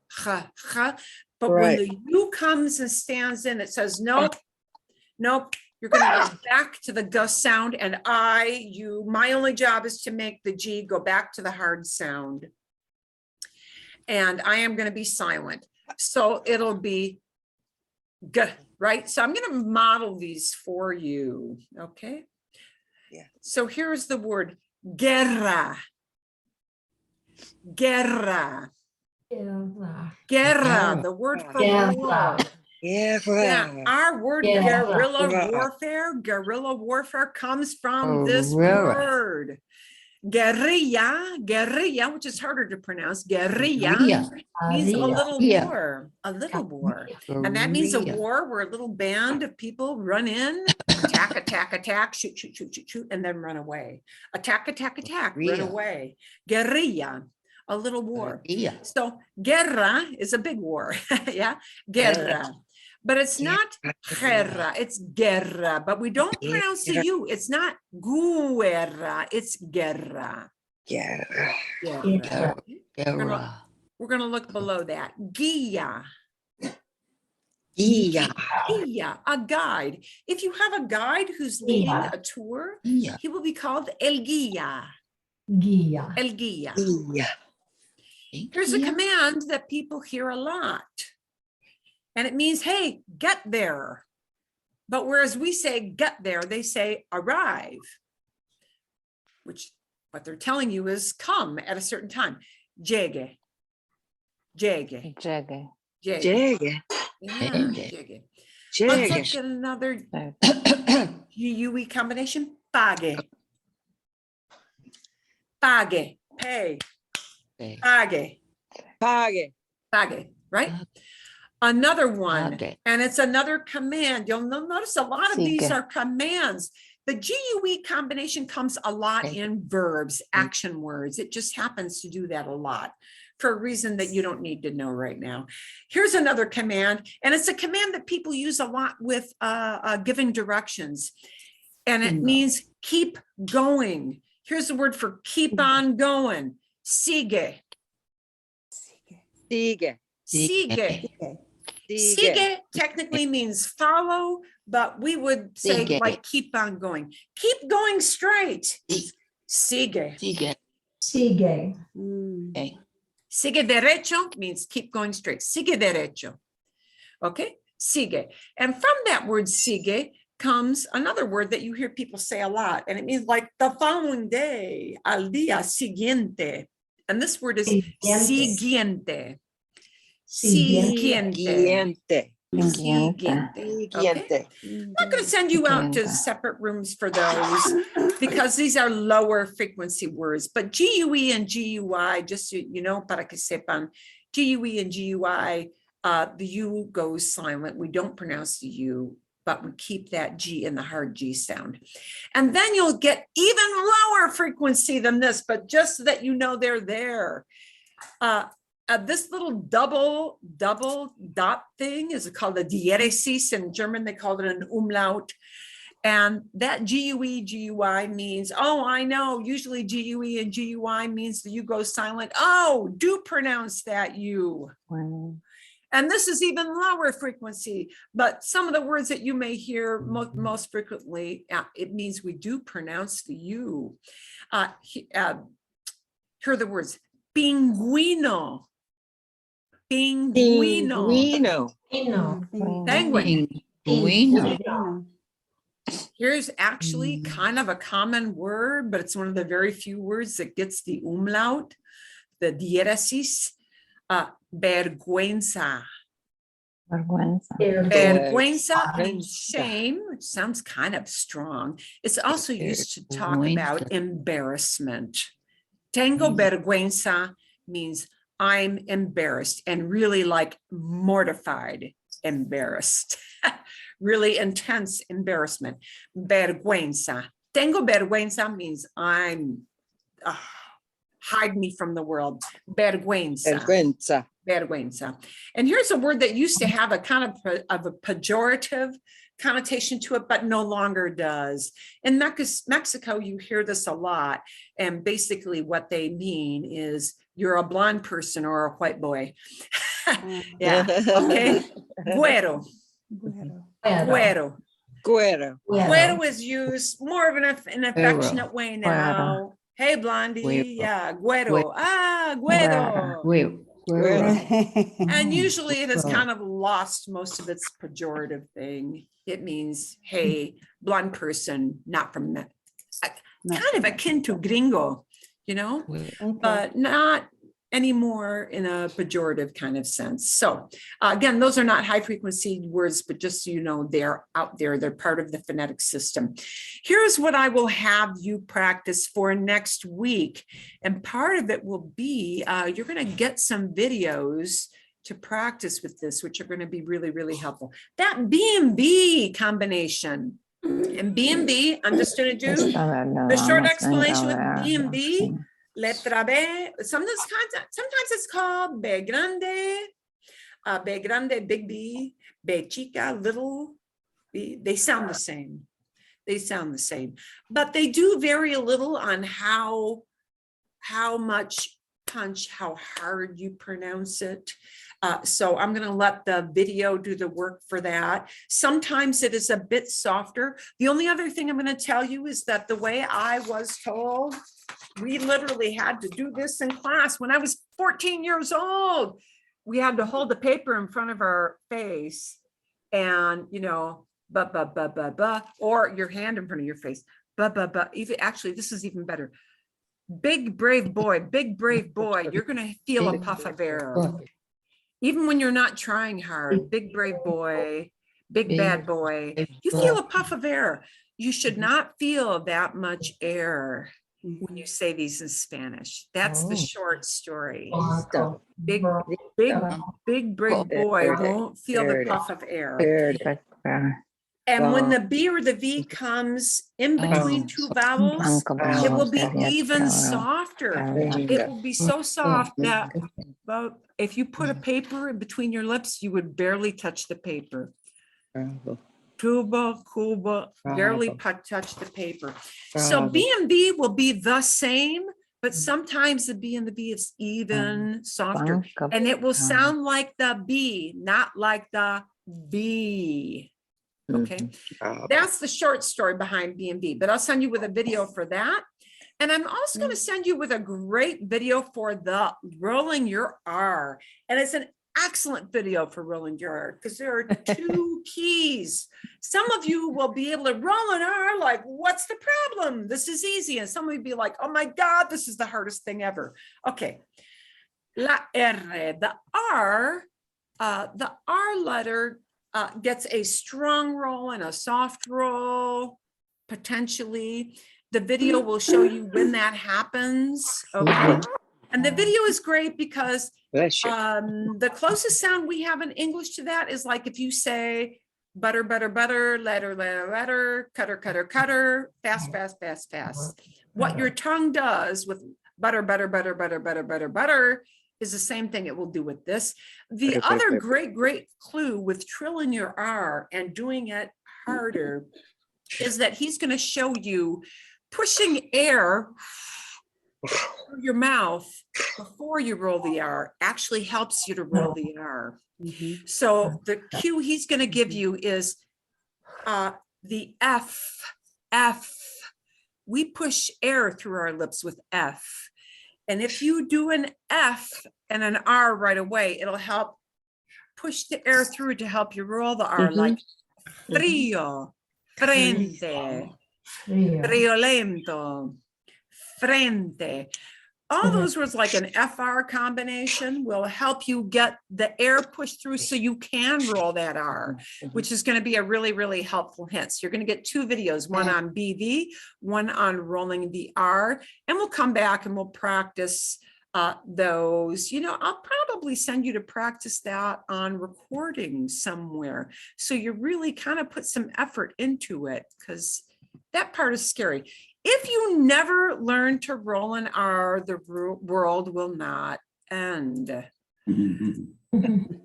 but when the U comes and stands in, it says, nope, you're going to go back to the G sound, and my only job is to make the G go back to the hard sound. And I am going to be silent. So it'll be G, right? So I'm going to model these for you, okay? Yeah. So here's the word guerra. Guerra. Guerra, the word for war. Yeah, our word guerrilla warfare comes from this word. Guerrilla, which is harder to pronounce, guerrilla means a little war, And that means a war where a little band of people run in, attack, shoot, and then run away. Attack, run away. Guerrilla, a little war. So guerra is a big war, yeah, guerra. but it's not guerra, it's guerra, but we don't pronounce the U. It's not guerra, it's guerra. Guerra. Guerra. Guerra. We're gonna look below that. Guia. Guia. Guia, a guide. If you have a guide who's leading Guia. a tour, Guia. he will be called el guia. Guia. El guia. Guia. Here's a command that people hear a lot. And it means, hey, get there. But whereas we say get there, they say arrive. Which what they're telling you is come at a certain time. Llegue. Llegue. Llegue. Llegue. Llegue. Yeah, Llegue. llegue. Let's Llegue. look at another Llegue. GUE combination. Pague. Pague. Pay. Pague. Pague. Pague, right? Another one, Pague. and it's another command. You'll notice a lot of these Sigue. are commands. The GUE combination comes a lot Okay. in verbs, action words. It just happens to do that a lot for a reason that you don't need to know right now. Here's another command, and it's a command that people use a lot with giving directions. And it Bingo. means keep going. Here's the word for keep on going. Sigue. Sigue. Sigue. Okay. Sigue technically means follow, but we would say Sigue. like keep on going. Keep going straight. Sigue. Sigue. Sigue. Mm. Okay. Sigue derecho means keep going straight. Sigue derecho. Okay, sigue. And from that word sigue comes another word that you hear people say a lot, and it means like the following day, al día siguiente. And this word is siguiente. Siguiente. Siguiente. Siguiente. Okay? Siguiente. I'm not going to send you out to separate rooms for those because these are lower frequency words. But GUE and GUI, just so you know, para que sepan, GUE and GUI, the U goes silent. We don't pronounce the U, but we keep that G in the hard G sound. And then you'll get even lower frequency than this, but just so that you know they're there. This little double dot thing is called a diéresis. In German, they called it an umlaut. And that GUE, GUI means, oh, I know, usually GUE and GUI means the U goes silent. Oh, do pronounce that U. Bueno. And this is even lower frequency, but some of the words that you may hear most frequently, it means we do pronounce the U. Here are the words, pinguino. Pinguino. Pinguino. Pino. Penguin. Pinguino. Here's actually kind of a common word, but it's one of the very few words that gets the umlaut, the diéresis, vergüenza. Vergüenza. Vergüenza means shame, which sounds kind of strong. It's also used to talk about Vergüenza. embarrassment. Tengo vergüenza means I'm embarrassed and really like mortified, embarrassed, really intense embarrassment. Vergüenza. Tengo vergüenza means I'm, hide me from the world. Vergüenza. Vergüenza. Vergüenza. And here's a word that used to have a kind of a pejorative connotation to it, but no longer does. In Mexico, you hear this a lot. And basically what they mean is you're a blonde person or a white boy. Yeah, okay. Güero. Bueno. Güero. Guero. Güero is used more of an affectionate way now. Hey, blondie. Güero. Yeah, güero. Ah, güero. Guero. And usually it has kind of lost most of its pejorative thing. It means, hey, blonde person, not from that. Kind of akin to gringo, you know, but not anymore in a pejorative kind of sense. So again, those are not high frequency words, but just so you know, they're out there. They're part of the phonetic system. Here's what I will have you practice for next week. And part of it will be, you're going to get some videos to practice with this, which are going to be really, really helpful. That B&B combination. And B&B, I'm just going to do the short explanation with B&B. Letra B, sometimes it's called B grande. B grande, big B, B chica, little B, they sound the same. They sound the same, but they do vary a little on how much punch, how hard you pronounce it. So I'm going to let the video do the work for that. Sometimes it is a bit softer. The only other thing I'm going to tell you is that the way I was told, we literally had to do this in class when I was 14 years old. We had to hold the paper in front of our face and, you know, or your hand in front of your face. Even actually, this is even better. Big brave boy, you're going to feel a puff of air. Even when you're not trying hard, big brave boy, big bad boy, you feel a puff of air. You should not feel that much air when you say these in Spanish. That's the short story. Big brave boy won't feel the puff of air. And when the B or the V comes in between two vowels, it will be even softer. It will be so soft that if you put a paper in between your lips, you would barely touch the paper. Cuba, barely touch the paper. So B and B will be the same, but sometimes the B and the B is even softer. And it will sound like the B, not like the B. Okay, that's the short story behind B and B, but I'll send you with a video for that. And I'm also going to send you with a great video for the rolling your R. And it's an excellent video for rolling your R because there are two keys. Some of you will be able to roll an R like, what's the problem? This is easy. And some will be like, oh my God, this is the hardest thing ever. Okay. La R, the R letter gets a strong roll and a soft roll, potentially. The video will show you when that happens, okay? And the video is great because the closest sound we have in English to that is like if you say butter, butter, butter, letter, letter, letter, cutter, cutter, cutter, fast, fast, fast, fast. What your tongue does with butter, butter, butter, butter, butter, butter, butter, is the same thing it will do with this. The other great clue with trilling your R and doing it harder is that he's going to show you pushing air through your mouth before you roll the R actually helps you to roll the R. So the cue he's going to give you is the F. We push air through our lips with F. And if you do an F and an R right away, it'll help push the air through to help you roll the R, like frío, frente, friolento, frente. All those words like an FR combination will help you get the air pushed through so you can roll that R, which is going to be a really, really helpful hint. So you're going to get two videos, one on BV, one on rolling the R, and we'll come back and we'll practice those. You know, I'll probably send you to practice that on recording somewhere. So you really kind of put some effort into it because that part is scary. If you never learn to roll an R, the world will not end.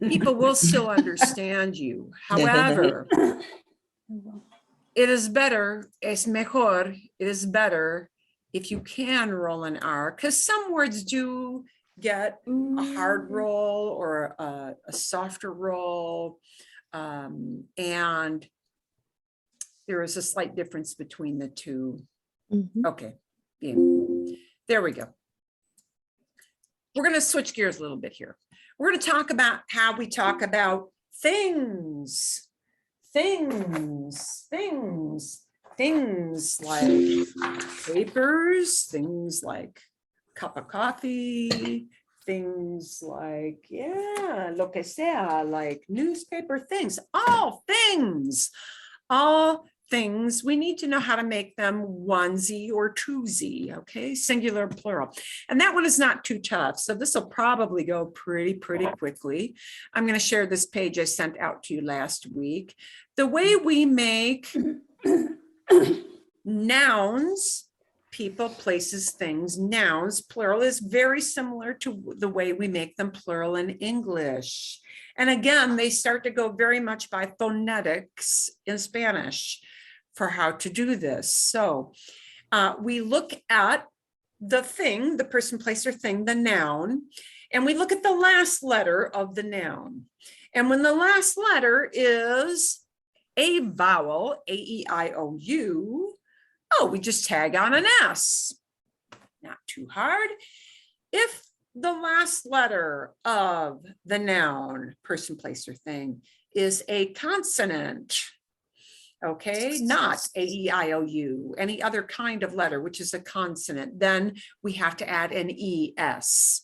People will still understand you. However, it is better, es mejor, it is better if you can roll an R, because some words do get a hard roll or a softer roll. And there is a slight difference between the two. Okay, there we go. We're going to switch gears a little bit here. We're going to talk about how we talk about things like papers, things like cup of coffee, things like, yeah, lo que sea, like newspaper things, all things. We need to know how to make them onesie or twosie, okay, singular, plural. And that one is not too tough. So this will probably go pretty quickly. I'm going to share this page I sent out to you last week. The way we make nouns, people, places, things, nouns, plural, is very similar to the way we make them plural in English. And again, they start to go very much by phonetics in Spanish for how to do this. So we look at the thing, the person, place, or thing, the noun, and we look at the last letter of the noun. And when the last letter is a vowel, A-E-I-O-U, oh, we just tag on an S. Not too hard. If the last letter of the noun, person, place, or thing, is a consonant, okay, not A-E-I-O-U, any other kind of letter, which is a consonant, then we have to add an E-S.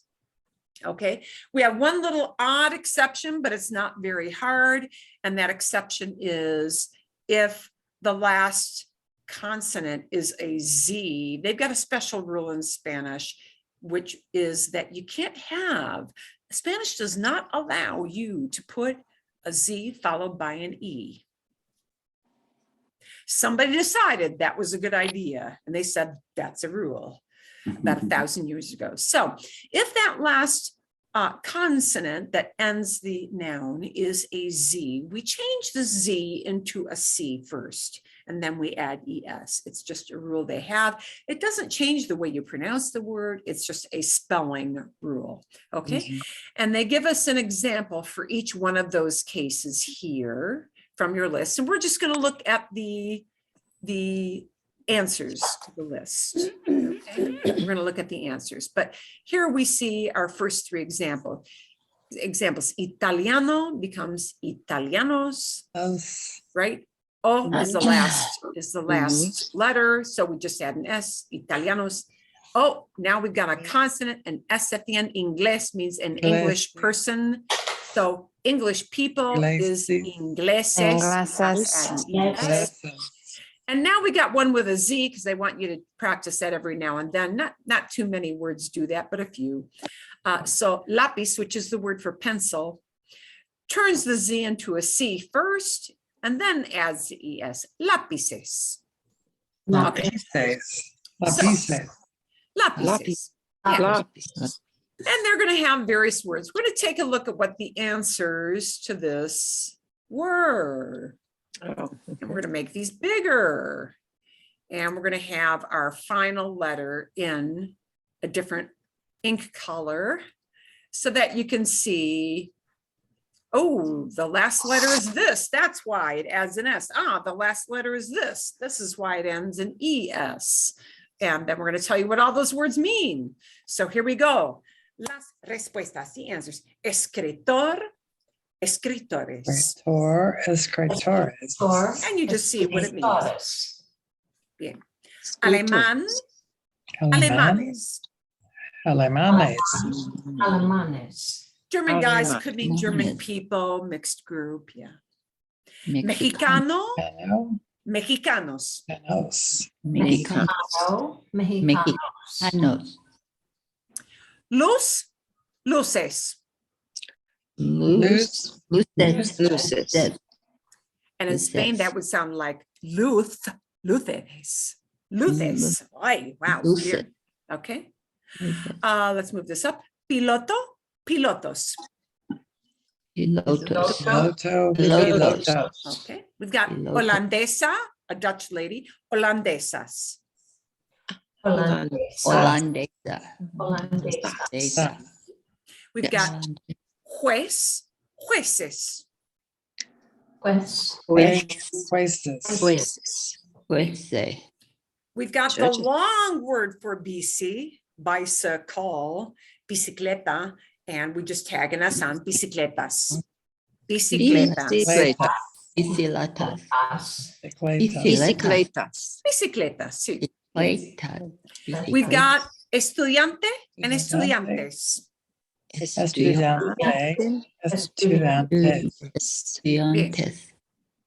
Okay, we have one little odd exception, but it's not very hard. And that exception is if the last consonant is a Z. They've got a special rule in Spanish, which is that you can't have, Spanish does not allow you to put a Z followed by an E. Somebody decided that was a good idea, and they said that's a rule about 1,000 years ago. So if that last consonant that ends the noun is a Z, we change the Z into a C first, and then we add ES. It's just a rule they have. It doesn't change the way you pronounce the word. It's just a spelling rule, okay? And they give us an example for each one of those cases here from your list. And we're just going to look at the answers to the list. Okay? We're going to look at the answers, but here we see our first three examples. Italiano becomes italianos, right? O is the last letter, so we just add an S, italianos. Oh, now we've got a consonant, an S at the end. Inglés means an English person. So English people is ingleses. And now we got one with a Z because they want you to practice that every now and then. Not too many words do that, but a few. So lápiz, which is the word for pencil, turns the Z into a C first and then adds the ES. Lápices. Lápices. Lápices. Yeah. And they're going to have various words. We're going to take a look at what the answers to this were. And we're going to make these bigger. And we're going to have our final letter in a different ink color so that you can see, oh, the last letter is this. That's why it adds an S. Ah, the last letter is this. This is why it ends in ES. And then we're going to tell you what all those words mean. So here we go. Las respuestas, the answers. Escritor, escritores. Escritores. And you just see what it means. Bien. Alemán, alemanes. Alemanes. German guys, could mean German people, mixed group, yeah. Mexicano, mexicanos. Mexicano. Mexicanos. Luz, luces. Luces. And in Spain, that would sound like luz, luces. Luces. Ay, wow, weird. Okay. Let's move this up. Piloto, pilotos. Okay. We've got holandesa, a Dutch lady. Holandesas. Holandesa. We've got juez, jueces. We've got the long word for BC, bicycle, bicicleta, and we just tag an S on bicicletas. Bicicletas. Bicicletas, sí. We've got estudiante and estudiantes.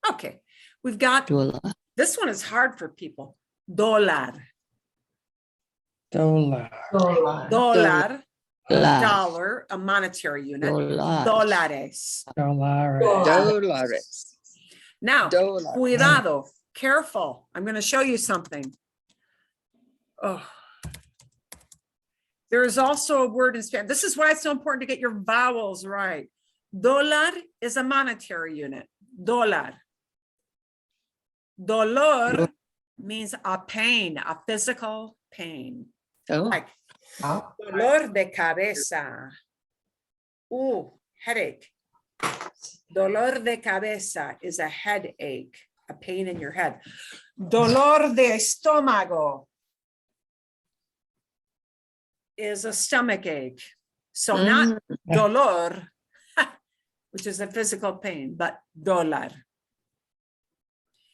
Okay, we've got, this one is hard for people. Dólar, a monetary unit. Dólares. Now, cuidado, careful. I'm going to show you something. Oh. There is also a word in Spanish. This is why it's so important to get your vowels right. Dólar is a monetary unit. Dólar. Dolor means a pain, a physical pain. Oh, Like dolor de cabeza. Ooh, headache. Dolor de cabeza is a headache, a pain in your head. Dolor de estómago is a stomach ache. So not dolor, which is a physical pain, but dólar.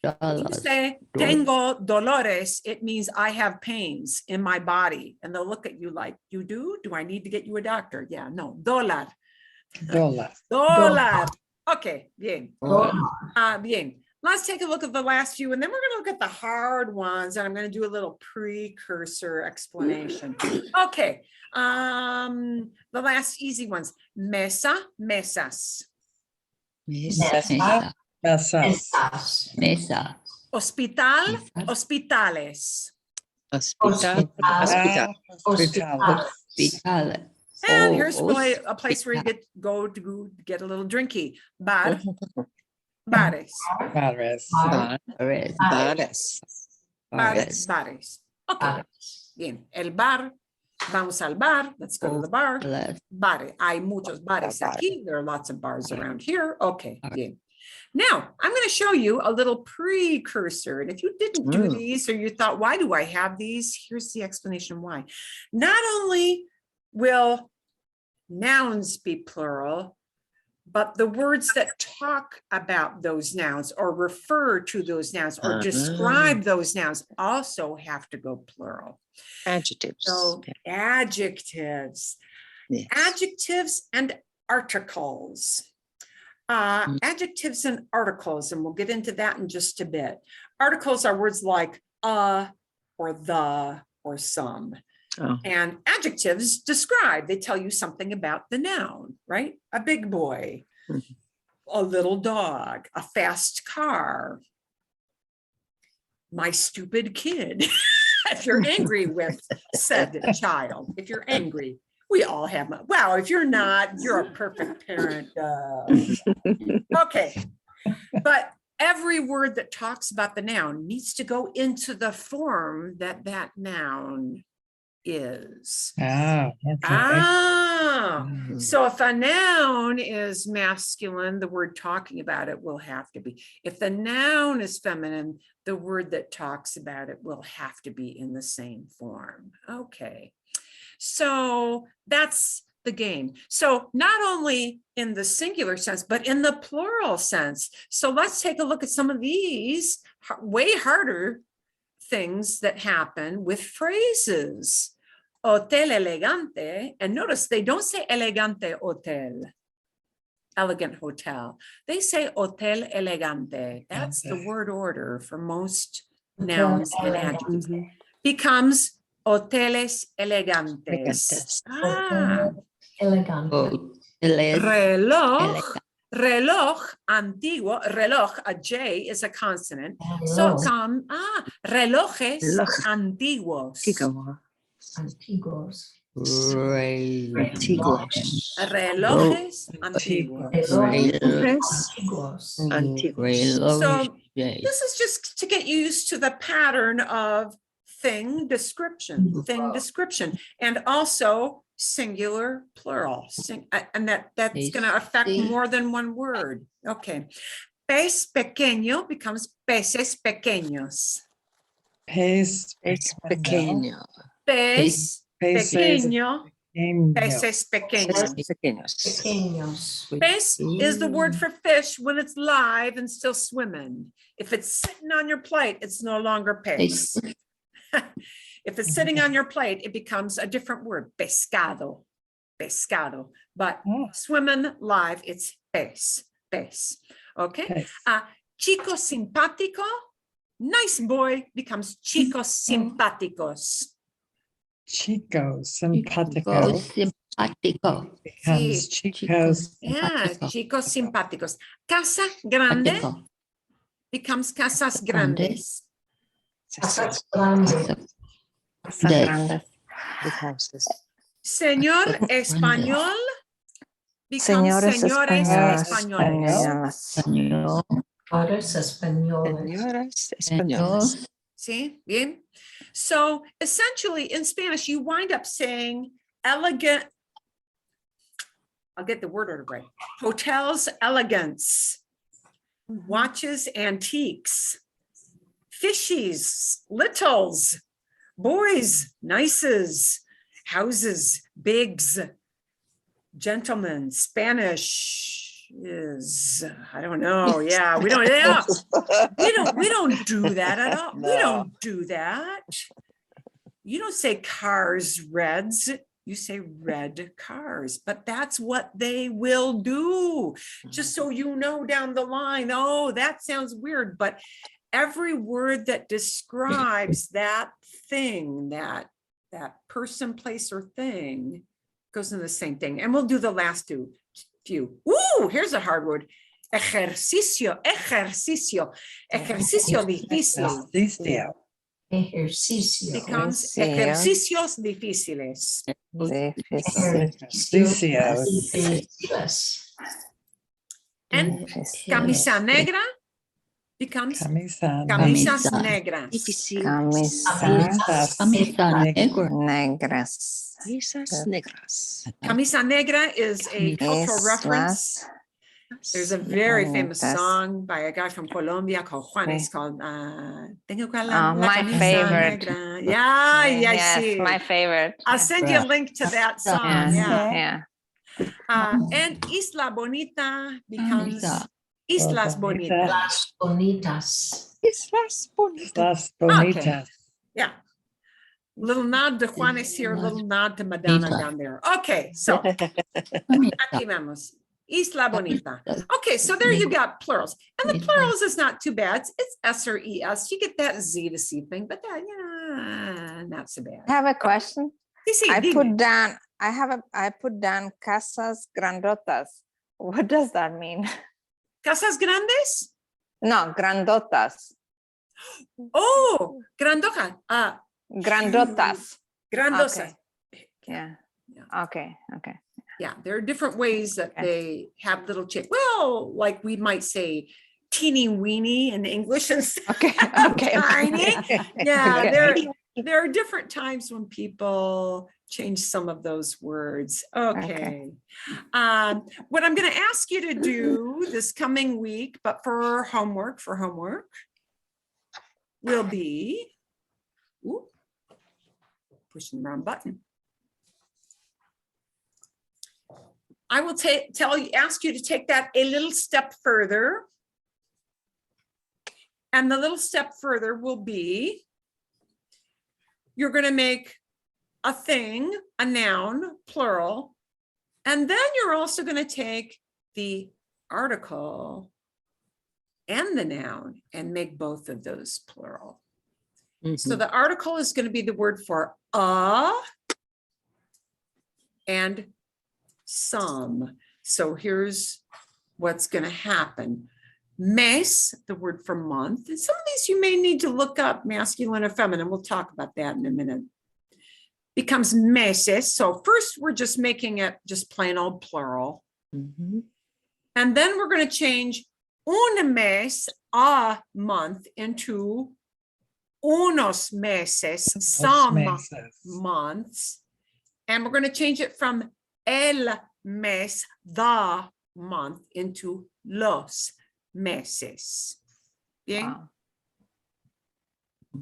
If you say tengo dolores, it means I have pains in my body. And they'll look at you like, you do? Do I need to get you a doctor? Yeah, no, dólar. dólar. Dólar. Okay, bien. Bien. Let's take a look at the last few, and then we're going to look at the hard ones, and I'm going to do a little precursor explanation. Okay. The last easy ones. Mesa, mesas. Mesas. Mesas. Mesa. Hospital, Mesas. hospitales. Hospital. Hospital. Hospital. Hospital. And here's a place where you go to get a little drinky. Bar, bares. Bares. Bares. Bares. Bares, bares. Okay. Bien. El bar. Vamos al bar. Let's go to the bar. Bares. Hay muchos bares aquí. There are lots of bars around here. Okay. Bien. Now, I'm going to show you a little precursor. And if you didn't do these, or you thought, why do I have these? Here's the explanation why. Not only will nouns be plural, but the words that talk about those nouns or refer to those nouns or describe those nouns also have to go plural. Adjectives. So adjectives, Yes. adjectives and articles. Adjectives and articles, and we'll get into that in just a bit. Articles are words like or the or some. Oh. And adjectives describe, they tell you something about the noun, right? A big boy, a little dog, a fast car, my stupid kid. If you're angry with said child, if you're angry, we all have, wow, if you're not, you're a perfect parent. Okay, but every word that talks about the noun needs to go into the form that that noun is. So if a noun is masculine, the word talking about it will have to be. If the noun is feminine, the word that talks about it will have to be in the same form. Okay, so that's the game. So not only in the singular sense, but in the plural sense. So let's take a look at some of these way harder things that happen with phrases. Hotel elegante, and notice they don't say elegante hotel, elegant hotel. They say hotel elegante. That's the word order for most nouns and adjectives. Becomes hoteles elegantes. Elegante. Reloj antiguo, reloj, a J is a consonant. So come, relojes antiguos. Antiguos. Relojes antiguos. So this is just to get used to the pattern of thing description, and also singular, plural, and that's going to affect more than one word. Okay. Pez pequeño becomes peces pequeños. Pez pequeño. Pez pequeño. Peces pequeños. Pez is the word for fish when it's live and still swimming. If it's sitting on your plate, it's no longer pez. If it's sitting on your plate, it becomes a different word, pescado, pescado. But swimming live, it's pez, pez. Okay. Chico simpático, nice boy, becomes chicos simpáticos. Chico simpático becomes chicos. Yeah, chicos simpáticos. Casa grande becomes casas grandes. Señor español becomes Señores señores españoles. españoles. Españoles. Señoras españoles. See, bien. So essentially in Spanish, you wind up saying elegant. I'll get the word order right. Hotels, elegance. Watches, antiques. Fishies, littles. Boys, nices. Houses, bigs. Gentlemen, Spanish is, I don't know. Yeah, we don't, yeah. We don't do that at all. We don't do that. You don't say cars, reds. You say red cars, but that's what they will do. Just so you know down the line, oh, that sounds weird, but every word that describes that thing, that person, place, or thing goes in the same thing. And we'll do the last few. Ooh, here's a hard word. Ejercicio, ejercicio, ejercicio difícil. Ejercicio. Becomes ejercicios difíciles. And camisa negra becomes camisas negras. Camisa negra is a cultural reference. There's a very famous song by a guy from Colombia called Juan. It's called Tengo la my camisa favorite. negra. Yeah, yeah, I see. My favorite. I'll send you a link to that song. Yeah. Yeah. And Isla Bonita becomes Islas Bonitas. Islas bonitas. Yeah. Little nod to Juanes here, little nod to Madonna down there. Okay, so aquí vamos. Isla Bonita. Okay, so there you got plurals. And the plurals is not too bad. It's S or ES. You get that Z to C thing, but that, not so bad. I have a question. Sí, I dime. put down casas grandotas. What does that mean? Casas grandes? No, grandotas. Oh, grandoja. Grandotas. Grandosa. Okay. Yeah. Yeah. Okay. Yeah, there are different ways that they have little well, like we might say teeny weeny in English and Okay. tiny. Yeah, Okay. there are different times when people change some of those words. Okay. What I'm going to ask you to do this coming week, but for homework, will be, pushing the wrong button. I will ask you to take that a little step further. And the little step further will be, you're going to make a thing, a noun, plural, and then you're also going to take the article and the noun and make both of those plural. So the article is going to be the word for and some. So here's what's going to happen. Mes, the word for month, and some of these you may need to look up, masculine or feminine. We'll talk about that in a minute. Becomes meses. So first we're just making it just plain old plural. And then we're going to change un mes, a month, into unos meses, some months. And we're going to change it from el mes, the month, into los meses. Bien?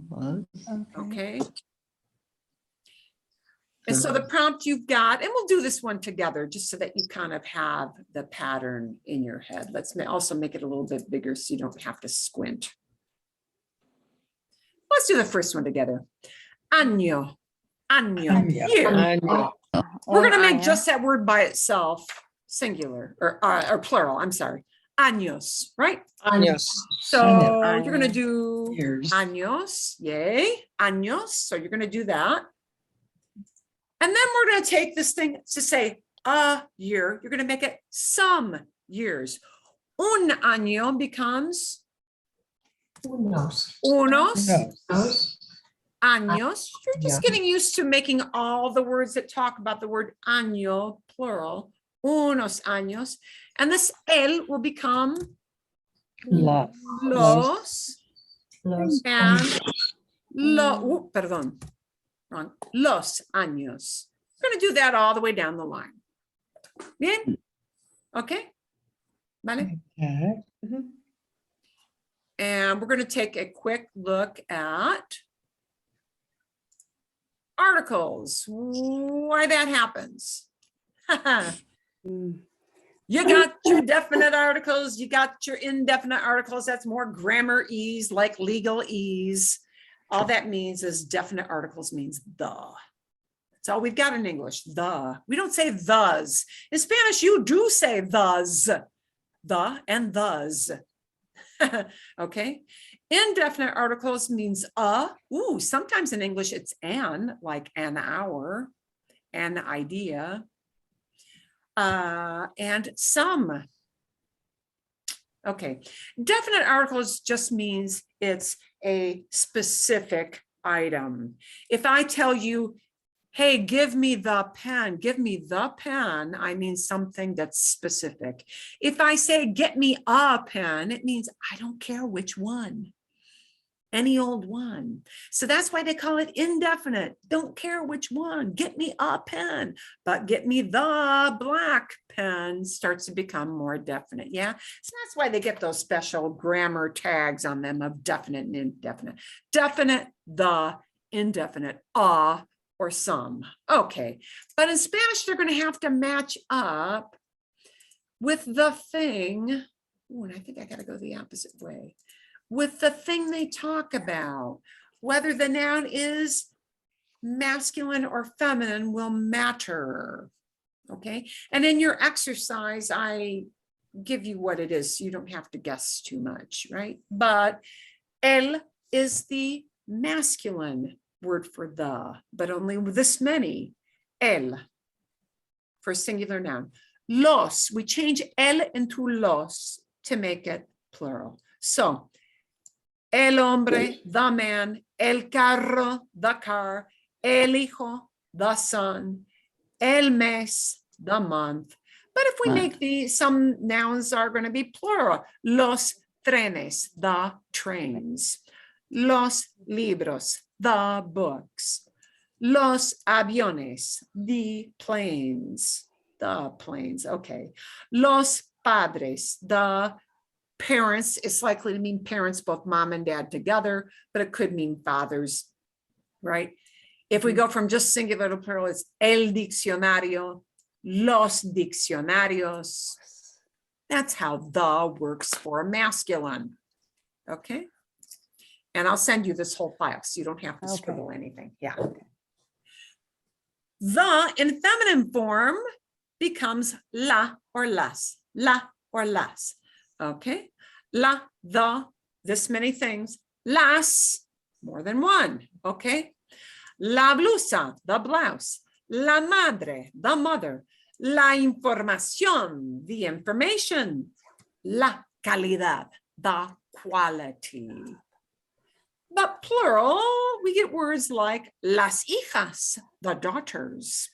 Wow. Okay. And so the prompt you've got, and we'll do this one together just so that you kind of have the pattern in your head. Let's also make it a little bit bigger so you don't have to squint. Let's do the first one together. Año. Year. We're going to make just that word by itself, singular or plural. I'm sorry. Años, right? Años. So you're going to do Years. años. Yay. Años. So you're going to do that. And then we're going to take this thing to say a year. You're going to make it some years. Un año becomes unos. Años. You're just getting used to making all the words that talk about the word año, plural, unos años. And this el will become Los. los Los. and perdón, wrong, los años. We're going to do that all the way down the line. Bien? Okay? Vale? Okay. And we're going to take a quick look at articles, why that happens. You got your definite articles, you got your indefinite articles. That's more grammar ease, like legal ease. All that means is definite articles means the. That's all we've got in English, the. We don't say thus. In Spanish, you do say thus, the and thus. Okay. Indefinite articles means ooh, sometimes in English it's an, like an hour, an idea, and some. Okay. Definite articles just means it's a specific item. If I tell you, hey, give me the pen, I mean something that's specific. If I say, get me a pen, it means I don't care which one, any old one. So that's why they call it indefinite. Don't care which one, get me a pen, but get me the black pen starts to become more definite. Yeah, so that's why they get those special grammar tags on them of definite and indefinite. Definite, the, indefinite, or some. Okay, but in Spanish, they're going to have to match up with the thing. Ooh, and I think I got to go the opposite way. With the thing they talk about, whether the noun is masculine or feminine will matter. Okay, and in your exercise, I give you what it is. So you don't have to guess too much, right? But el is the masculine word for the, but only this many. El for singular noun. Los, we change el into los to make it plural. So el hombre, the man, el carro, the car, el hijo, the son, el mes, the month. But if we make these, some nouns are going to be plural. Los trenes, the trains. Los libros, the books. Los aviones, the planes. The planes, okay. Los padres, the parents. It's likely to mean parents, both mom and dad together, but it could mean fathers, right? If we go from just singular to plural, it's el diccionario, los diccionarios. That's how the works for masculine, okay? And I'll send you this whole file so you don't have to scribble anything. Yeah. The in feminine form becomes la or las, okay? La, the, this many things, las, more than one, okay? La blusa, the blouse, la madre, the mother, la información, the information, la calidad, the quality. But plural, we get words like las hijas, the daughters,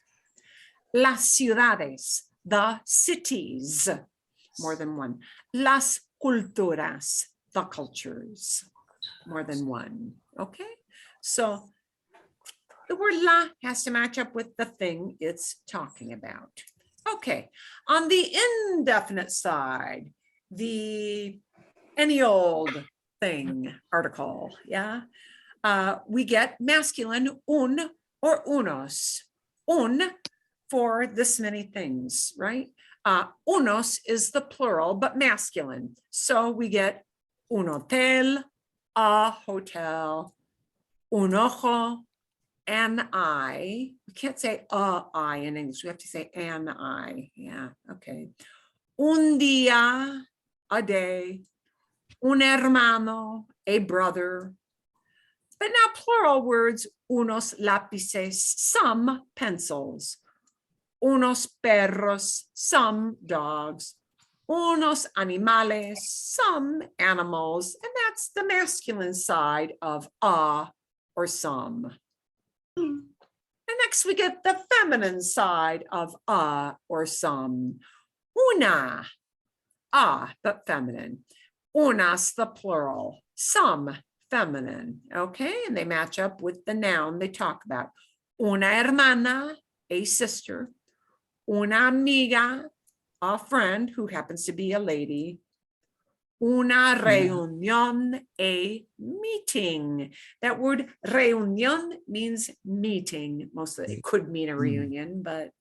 las ciudades, the cities, more than one, las culturas, the cultures, more than one, okay? So the word la has to match up with the thing it's talking about. Okay, on the indefinite side, the any old thing article, yeah? We get masculine un or unos. Un for this many things, right? Unos is the plural, but masculine. So we get un hotel, a hotel, un ojo, an eye. We can't say a eye in English. We have to say an eye. Yeah, okay. Un día, a day. Un hermano, a brother. But now plural words, unos lápices, some pencils. Unos perros, some dogs. Unos animales, some animals. And that's the masculine side of a or some. And And next we get the feminine side of or some. Una, but feminine. Unas, the plural. Some, feminine. Okay, and they match up with the noun they talk about. Una hermana, a sister. Una amiga, a friend who happens to be a lady. Una reunión, a meeting. That word reunión means meeting. Mostly it could mean a reunion, but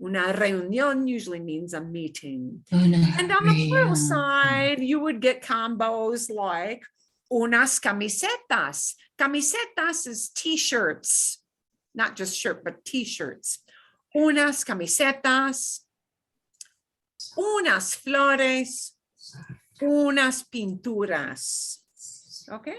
una reunión usually means a meeting. And on the plural side, you would get combos like unas camisetas. Camisetas is t-shirts, not just shirt, but t-shirts. Unas camisetas, unas flores, unas pinturas. Okay,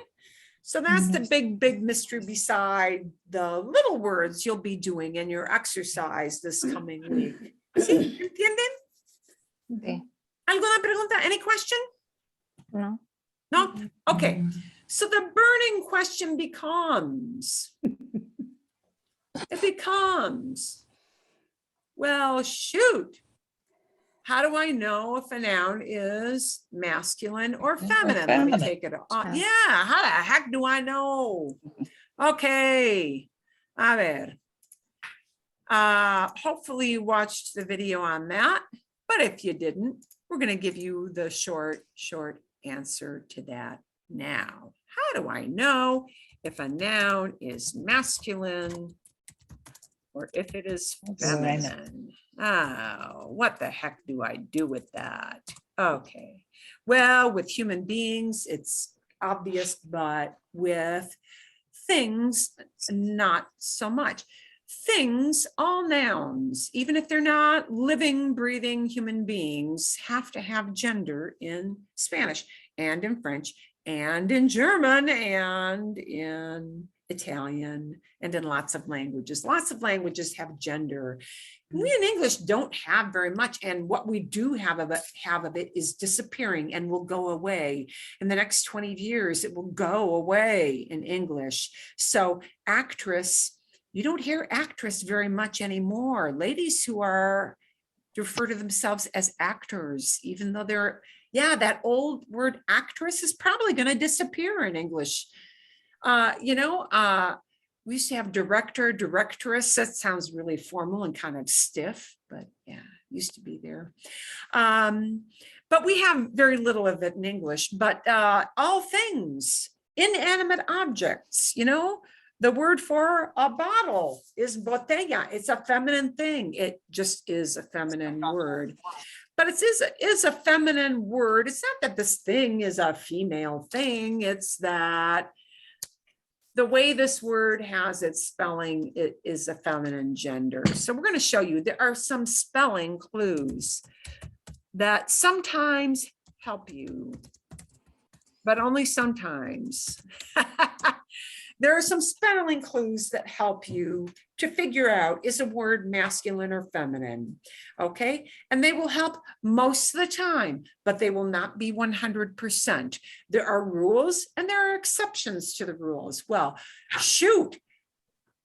so that's the big mystery beside the little words you'll be doing in your exercise this coming week. ¿Sí? ¿Entienden? Sí. ¿Alguna pregunta? Any question? No. No? Okay. So the burning question becomes, well, shoot. How do I know if a noun is masculine or feminine? Let me feminine. take it on. Yeah, how the heck do I know? Okay. A ver. Hopefully you watched the video on that, but if you didn't, we're going to give you the short answer to that now. How do I know if a noun is masculine or if it is feminine? Oh, what the heck do I do with that? Okay, well, with human beings, it's obvious, but with things, not so much. Things, all nouns, even if they're not living, breathing human beings, have to have gender in Spanish and in French and in German and in Italian and in lots of languages. Lots of languages have gender. We in English don't have very much, and what we do have of it is disappearing and will go away. In the next 20 years, it will go away in English. So actress, you don't hear actress very much anymore. Ladies who are refer to themselves as actors, even though they're, yeah, that old word actress is probably going to disappear in English. We used to have director, directress. That sounds really formal and kind of stiff, but yeah, used to be there. But we have very little of it in English, but all things, inanimate objects, the word for a bottle is botella. It's a feminine thing. It just is a feminine word. But it is a feminine word. It's not that this thing is a female thing. It's that the way this word has its spelling, it is a feminine gender. So we're going to show you, there are some spelling clues that sometimes help you, but only sometimes. There are some spelling clues that help you to figure out, is a word masculine or feminine? Okay, and they will help most of the time, but they will not be 100%. There are rules and there are exceptions to the rules. Well, shoot,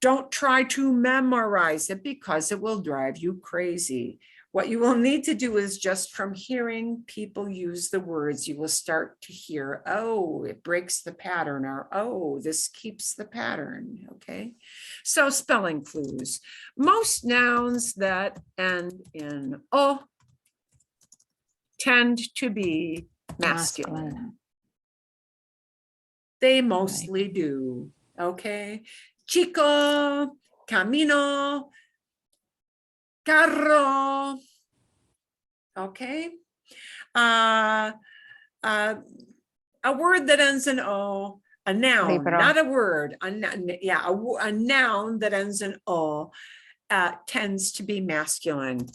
don't try to memorize it because it will drive you crazy. What you will need to do is just from hearing people use the words, you will start to hear, oh, it breaks the pattern, or oh, this keeps the pattern, okay? So spelling clues. Most nouns that end in O tend to be masculine. They mostly do, okay? Chico, camino, carro, okay? A word that ends in O, a noun, Libro. not a word, a noun that ends in O tends to be masculine.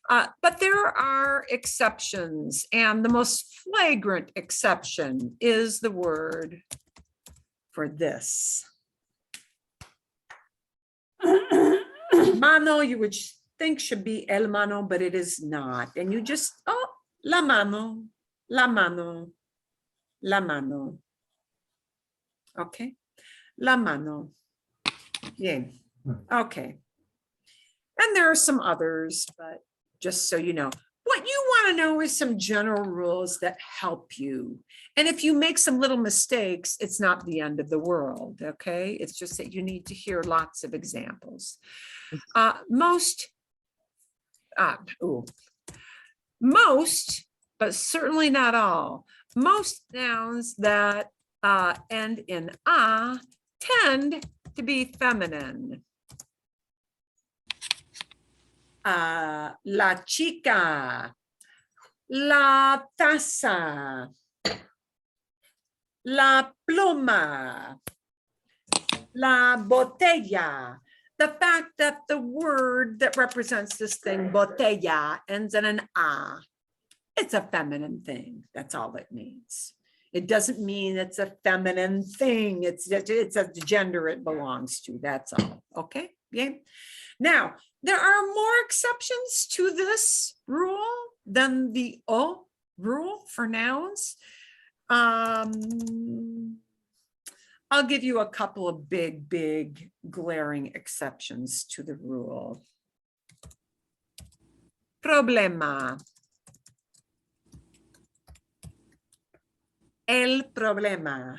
But there are exceptions, and the most flagrant exception is the word for this. Mano, you would think should be el mano, but it is not. And you just, oh, la mano, la mano, la mano. Okay, la mano. Bien. Okay. And there are some others, but just so you know, what you want to know is some general rules that help you. And if you make some little mistakes, it's not the end of the world, okay? It's just that you need to hear lots of examples. Most, but certainly not all, most nouns that end in "a" tend to be feminine. La chica, la taza, la pluma, la botella. The fact that the word that represents this thing, botella, ends in an "a," it's a feminine thing. That's all it means. It doesn't mean it's a feminine thing. It's a gender it belongs to. That's all. Okay. Yeah. Now, there are more exceptions to this rule than the "o" rule for nouns. I'll give you a couple of big glaring exceptions to the rule. Problema. El problema.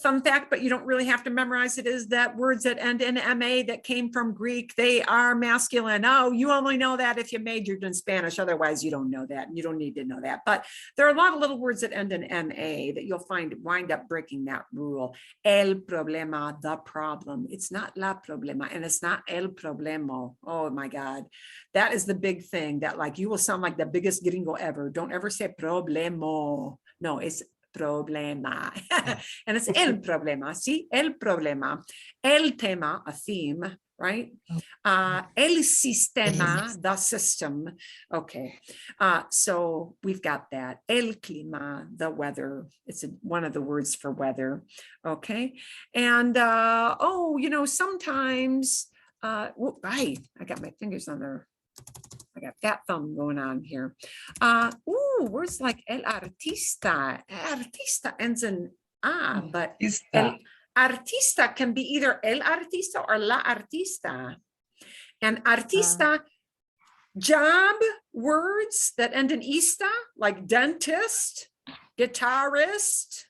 Fun fact, but you don't really have to memorize it, is that words that end in MA that came from Greek, they are masculine. Oh, you only know that if you majored in Spanish. Otherwise, you don't know that, and you don't need to know that. But there are a lot of little words that end in MA that you'll wind up breaking that rule. El problema, the problem. It's not la problema, and it's not el problema. Oh my God. That is the big thing that, like, you will sound like the biggest gringo ever. Don't ever say problemo. No, it's problema. And it's el problema. See, el problema, el tema, a theme, right? El sistema, the system. Okay. So we've got that. El clima, the weather. It's one of the words for weather. Okay. And sometimes I got my fingers on there. I got that thumb going on here. Words like el artista. Artista ends in "a," but el artista can be either el artista or la artista. And artista, job words that end in ista, like dentist, guitarist,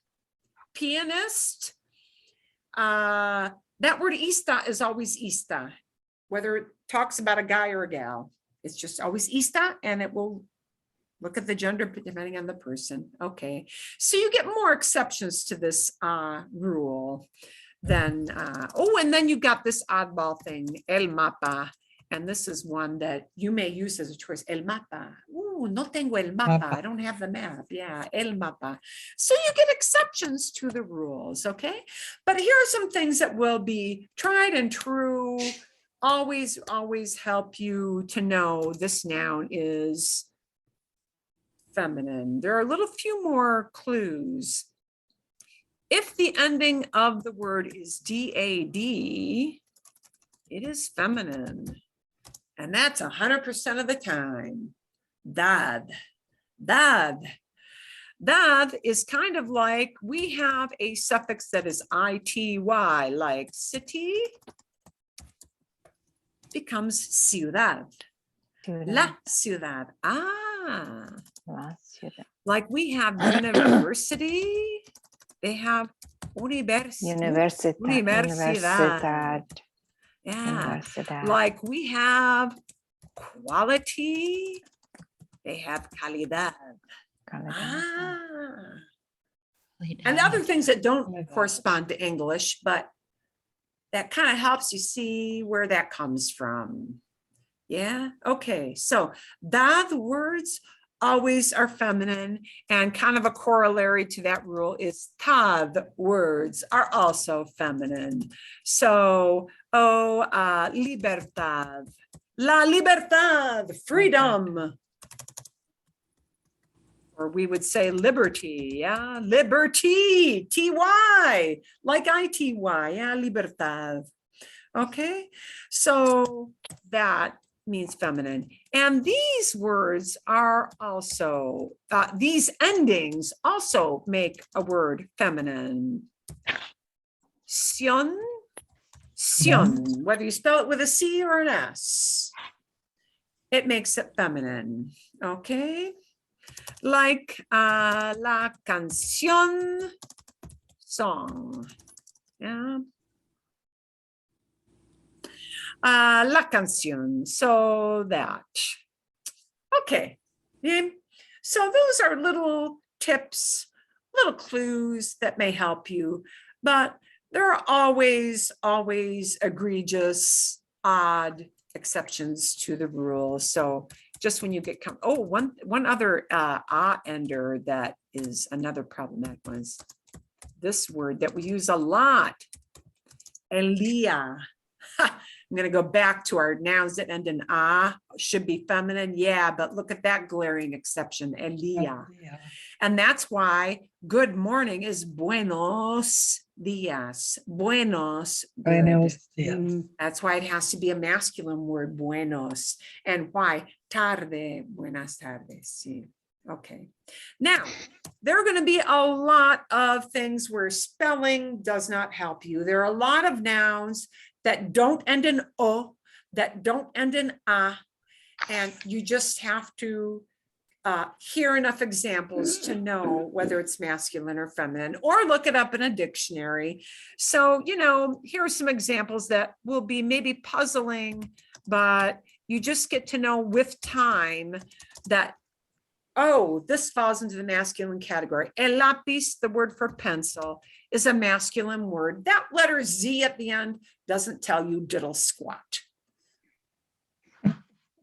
pianist. That word ista is always ista, whether it talks about a guy or a gal. It's just always ista, and it will look at the gender depending on the person. Okay, so you get more exceptions to this rule than, and then you got this oddball thing, el mapa. And this is one that you may use as a choice, el mapa. No tengo el mapa. I don't have the map. Yeah, el mapa. So you get exceptions to the rules, okay? But here are some things that will be tried and true. Always help you to know this noun is feminine. There are a few more clues. If the ending of the word is DAD, it is feminine. And that's 100% of the time. Dad. Dad is kind of like, we have a suffix that is ity, like city becomes ciudad. La ciudad. La ciudad. Like we have university, they have universidad. Universidad. Yeah, Universidad. like we have quality, they have calidad. And other things that don't correspond to English, but that kind of helps you see where that comes from. Yeah, okay, so the words always are feminine, and kind of a corollary to that rule is the words are also feminine. So, libertad, la libertad, freedom. Or we would say liberty, yeah, liberty, T-Y, like I-T-Y, yeah, libertad. Okay, so that means feminine. And these words are also, these endings also make a word feminine. sion, whether you spell it with a C or an S, it makes it feminine, okay? Like la canción, song, yeah. La canción, so that. Okay, yeah. So those are little tips, little clues that may help you, but there are always egregious, odd exceptions to the rule. So just when you get, one other ender that is another problematic one is this word that we use a lot, Elia. I'm going to go back to our nouns that end in should be feminine. Yeah, but look at that glaring exception, Elia. And that's why good morning is buenos dias. Buenos. Good. Buenos dias. That's why it has to be a masculine word, buenos. And why? Tarde, buenas tardes. Sí. Okay. Now, there are going to be a lot of things where spelling does not help you. There are a lot of nouns that don't end in o, that don't end in a, and you just have to hear enough examples to know whether it's masculine or feminine, or look it up in a dictionary. So, you know, here are some examples that will be maybe puzzling, but you just get to know with time that, oh, this falls into the masculine category. El lápiz, the word for pencil, is a masculine word. That letter Z at the end doesn't tell you diddle squat.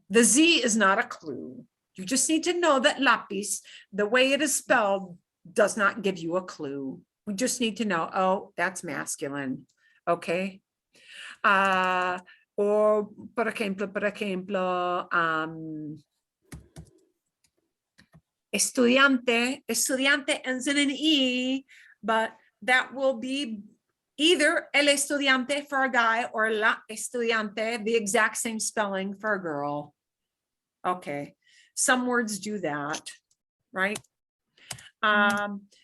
The Z is not a clue. You just need to know that lápiz, the way it is spelled, does not give you a clue. We just need to know, oh, that's masculine, okay? Or, por ejemplo, estudiante ends in an E, but that will be either el estudiante for a guy or la estudiante, the exact same spelling for a girl. Okay, some words do that, right?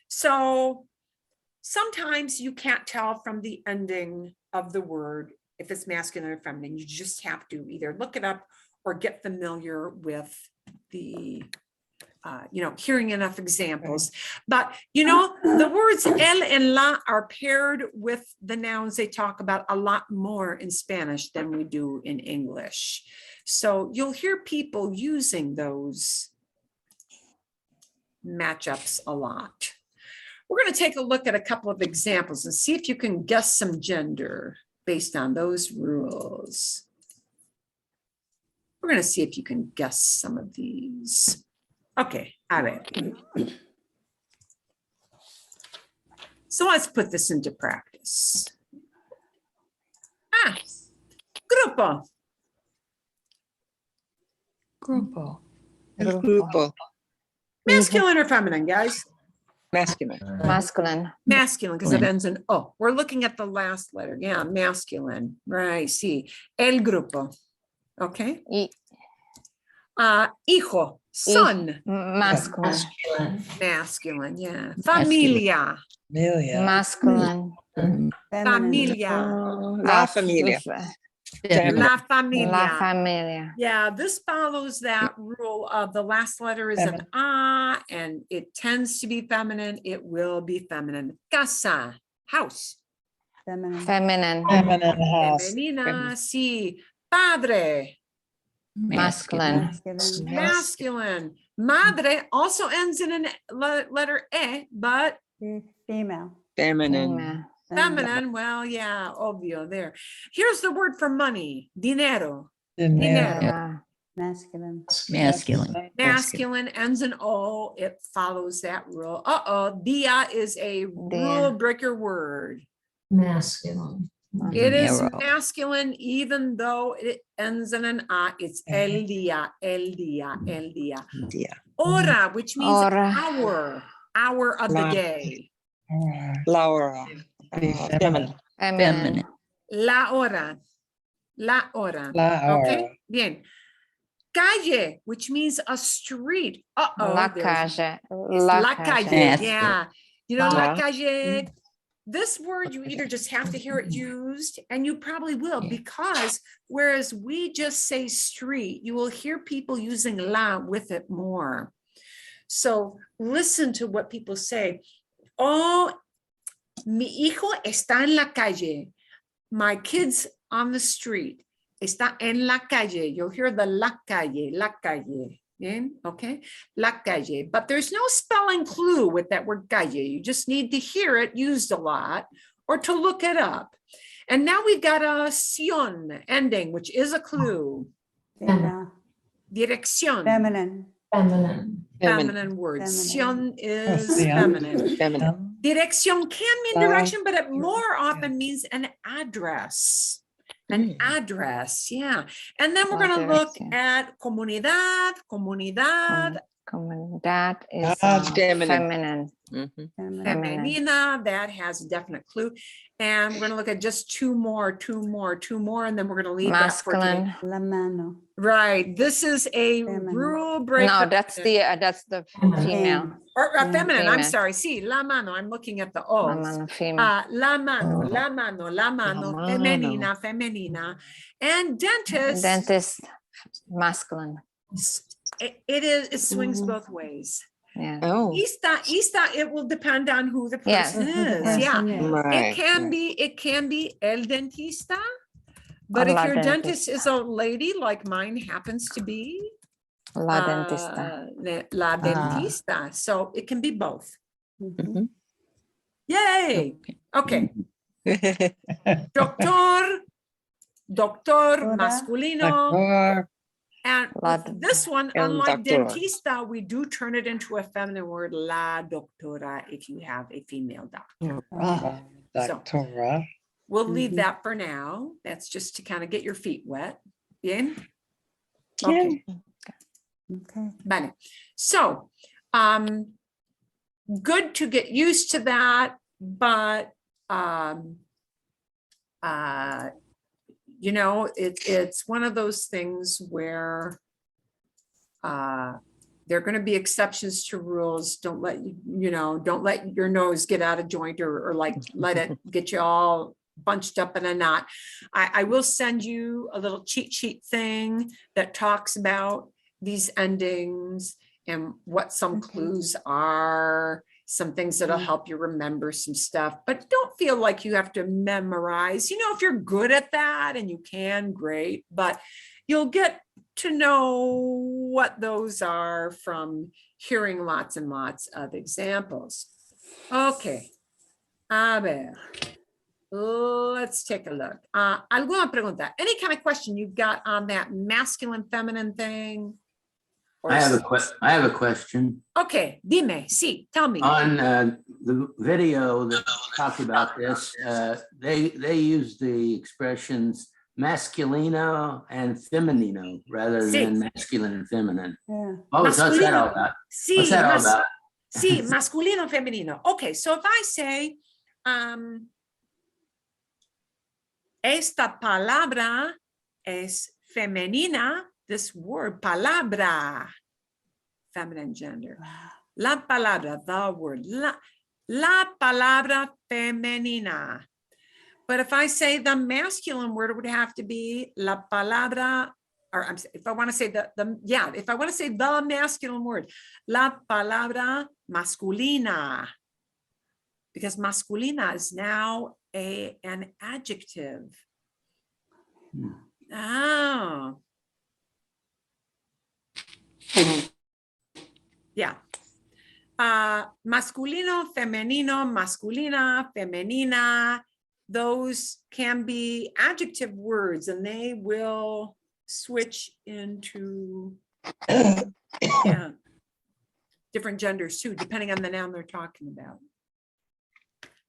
So sometimes you can't tell from the ending of the word if it's masculine or feminine. You just have to either look it up or get familiar with the hearing enough examples. But, you know, the words el and la are paired with the nouns they talk about a lot more in Spanish than we do in English. So you'll hear people using those matchups a lot. We're going to take a look at a couple of examples and see if you can guess some gender based on those rules. We're going to see if you can guess some of these. Okay, a ver. So let's put this into practice. Grupo. Grupo. Grupo. Masculine or feminine, guys? Masculine. Masculine. Masculine, because it ends in O. We're looking at the last letter. Yeah, masculine. Right, see. El grupo. Okay. Hijo. Son. Masculine. Masculine, yeah. Familia. Amelia. Masculine. Familia. La familia. La familia. La familia. Yeah, this follows that rule of the last letter is an A and it tends to be feminine. It will be feminine. Casa, house. Feminine. Feminine. Feminine house. Femenina, sí. Padre, Masculine. Masculine. masculine. Madre also ends in a letter E, but Female. Feminine. feminine, well, yeah, obvio there. Here's the word for money, dinero. Dinero. Masculine. Masculine. Masculine ends in O, it follows that rule. Dia is a rule breaker word. Masculine. It is Dinero. masculine, even though it ends in an A. It's el día, el día, el día. Dia. Hora, which means Hora. hour of the La. day. Laura. Feminine. Feminine. La hora. La hora. La Okay, hora. bien. Calle, which means a street. La there's- calle. it's la calle. Masculine. Yeah. You know, la La. calle this word, you either just have to hear it used, and you probably will, because whereas we just say street, you will hear people using la with it more. So listen to what people say. Oh, mi hijo está en la calle. My kid's on the street. Está en la calle. You'll hear the la calle, la calle. Okay, la calle. But there's no spelling clue with that word calle. You just need to hear it used a lot or to look it up. And now we've got a ción ending, which is a clue. Female. Dirección. Feminine. Feminine. Feminine word. Ción Feminine. is ción. feminine. Dirección can mean direction, but it more often means an address. An address, yeah. And then we're Oh, going to look dirección. at comunidad, comunidad, Comunidad is Feminine. feminine. Feminine. femenina, that has a definite clue. And we're going to look at just two more, and then we're going to leave that for today. Masculine. La mano. Right, this is a Feminine. rule No, breaker. that's the female. Or feminine, I'm Female. sorry. Sí, la mano, I'm looking at the La O's. mano, female. La mano, la mano, la mano, mano. femenina, femenina. And dentist, Dentist, masculine. it swings both ways. Yeah. Oh, Ista, it will depend on who the Yes. person is. Person Yeah. is. right. It can be el dentista, but Or if la your dentist. dentist is a lady like mine happens to be, La dentista. la dentista. So it can be both. Mhm. Yay. Okay. Doctor Doctora. masculino. Or And La this one, El unlike doctora. dentista, we do turn it into a feminine word, la doctora, if you have a female doctor. doctora. We'll leave Mhm. that for now. That's just to kind of get your feet wet. Bien? Okay. Okay. Vale. So, good to get used to that, but, you know, it's one of those things where there are going to be exceptions to rules. Don't let don't let your nose get out of joint or like let it get you all bunched up in a knot. I will send you a little cheat sheet thing that talks about these endings and what some Okay. clues are, some things that'll help you remember some stuff, but don't feel like you have to memorize. You know, if you're good at that and you can, great, but you'll get to know what those are from hearing lots and lots of examples. Okay. A ver. Let's take a look. Alguna pregunta? Any kind of question you've got on that masculine, feminine thing? Or I have a question. Okay, dime, sí, tell me. On the video that talked about this, they use the expressions masculino and femenino rather Sí. than masculine and feminine. Yeah. What's that all Masculino. about? Sí, What's that all about? sí, masculino, femenino. Okay, so if I say, esta palabra es femenina, this word, palabra, feminine gender. La palabra, the word, la palabra femenina. But if I say the masculine word, it would have to be la palabra, or if I want to say if I want to say the masculine word, la palabra masculina, because masculina is now an adjective. Oh. Yeah. Masculino, femenino, masculina, femenina, those can be adjective words and they will switch into different genders too, depending on the noun they're talking about.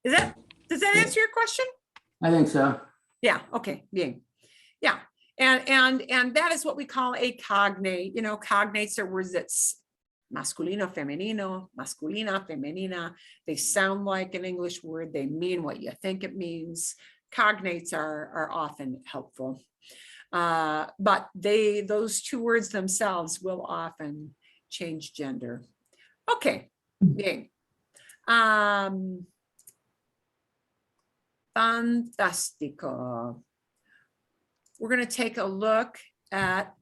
Does that answer your question? I think so. Yeah, okay, bien. Yeah, and that is what we call a cognate. You know, cognates are words that's masculino, femenino, masculina, femenina. They sound like an English word. They mean what you think it means. Cognates are often helpful. But those two words themselves will often change gender. Okay, bien. Fantástico. We're going to take a look at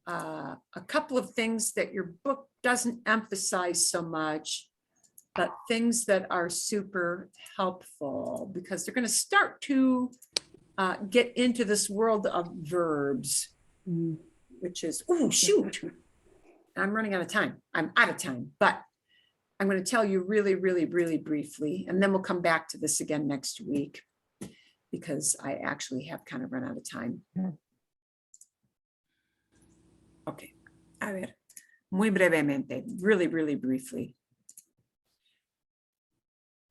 a couple of things that your book doesn't emphasize so much, but things that are super helpful because they're going to start to get into this world of verbs, which is, oh, shoot. I'm running out of time. I'm out of time, but I'm going to tell you really, really, really briefly, and then we'll come back to this again next week because I actually have kind of run out of time. Okay, a ver, muy brevemente, really, really briefly.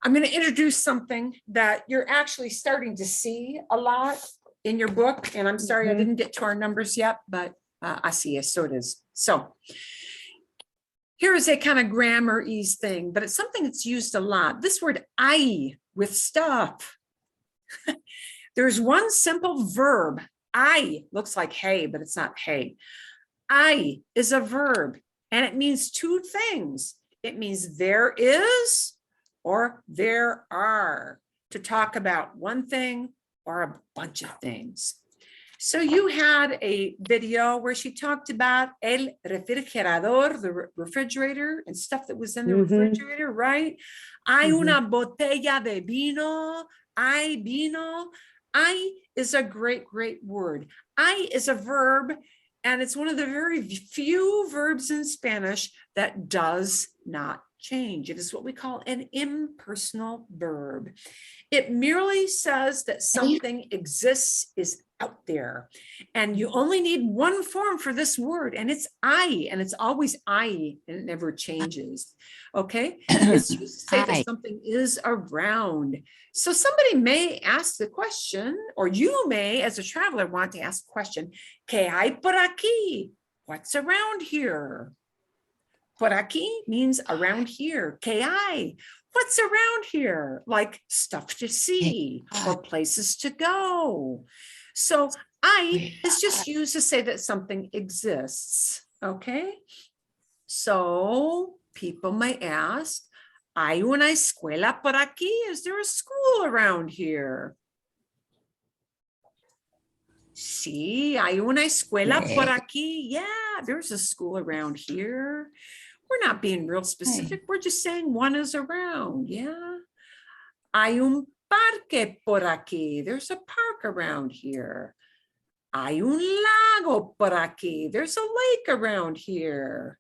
I'm going to introduce something that you're actually starting to see a lot in your book, and I'm sorry I didn't get to our numbers yet, but así es, so it is. So here is a kind of grammar-ese thing, but it's something that's used a lot. This word "hay" with stuff. There's one simple verb. "I" looks like hay, but it's not hay. "I" is a verb, and it means two things. It means there is or there are, to talk about one thing or a bunch of things. So you had a video where she talked about el refrigerador, the refrigerator, and stuff that was in the refrigerator, right? Hay una botella de vino. Hay vino. Hay is a great, great word. Hay is a verb, and it's one of the very few verbs in Spanish that does not change. It is what we call an impersonal verb. It merely says that something exists, is out there, and you only need one form for this word, and it's I, and it's always I, and it never changes. Okay, it's used to say that something is around. So somebody may ask the question, or you may, as a traveler, want to ask the question, ¿Qué hay por aquí? What's around here? Por aquí means around here. ¿Qué hay? What's around here? Like stuff to see or places to go. So I is just used to say that something exists. Okay. So people may ask, ¿Hay una escuela por aquí? Is there a school around here? Sí, hay una escuela por aquí. Yeah, there's a school around here. We're not being real specific. We're just saying one is around. Yeah. Hay un parque por aquí. There's a park around here. Hay un lago por aquí. There's a lake around here.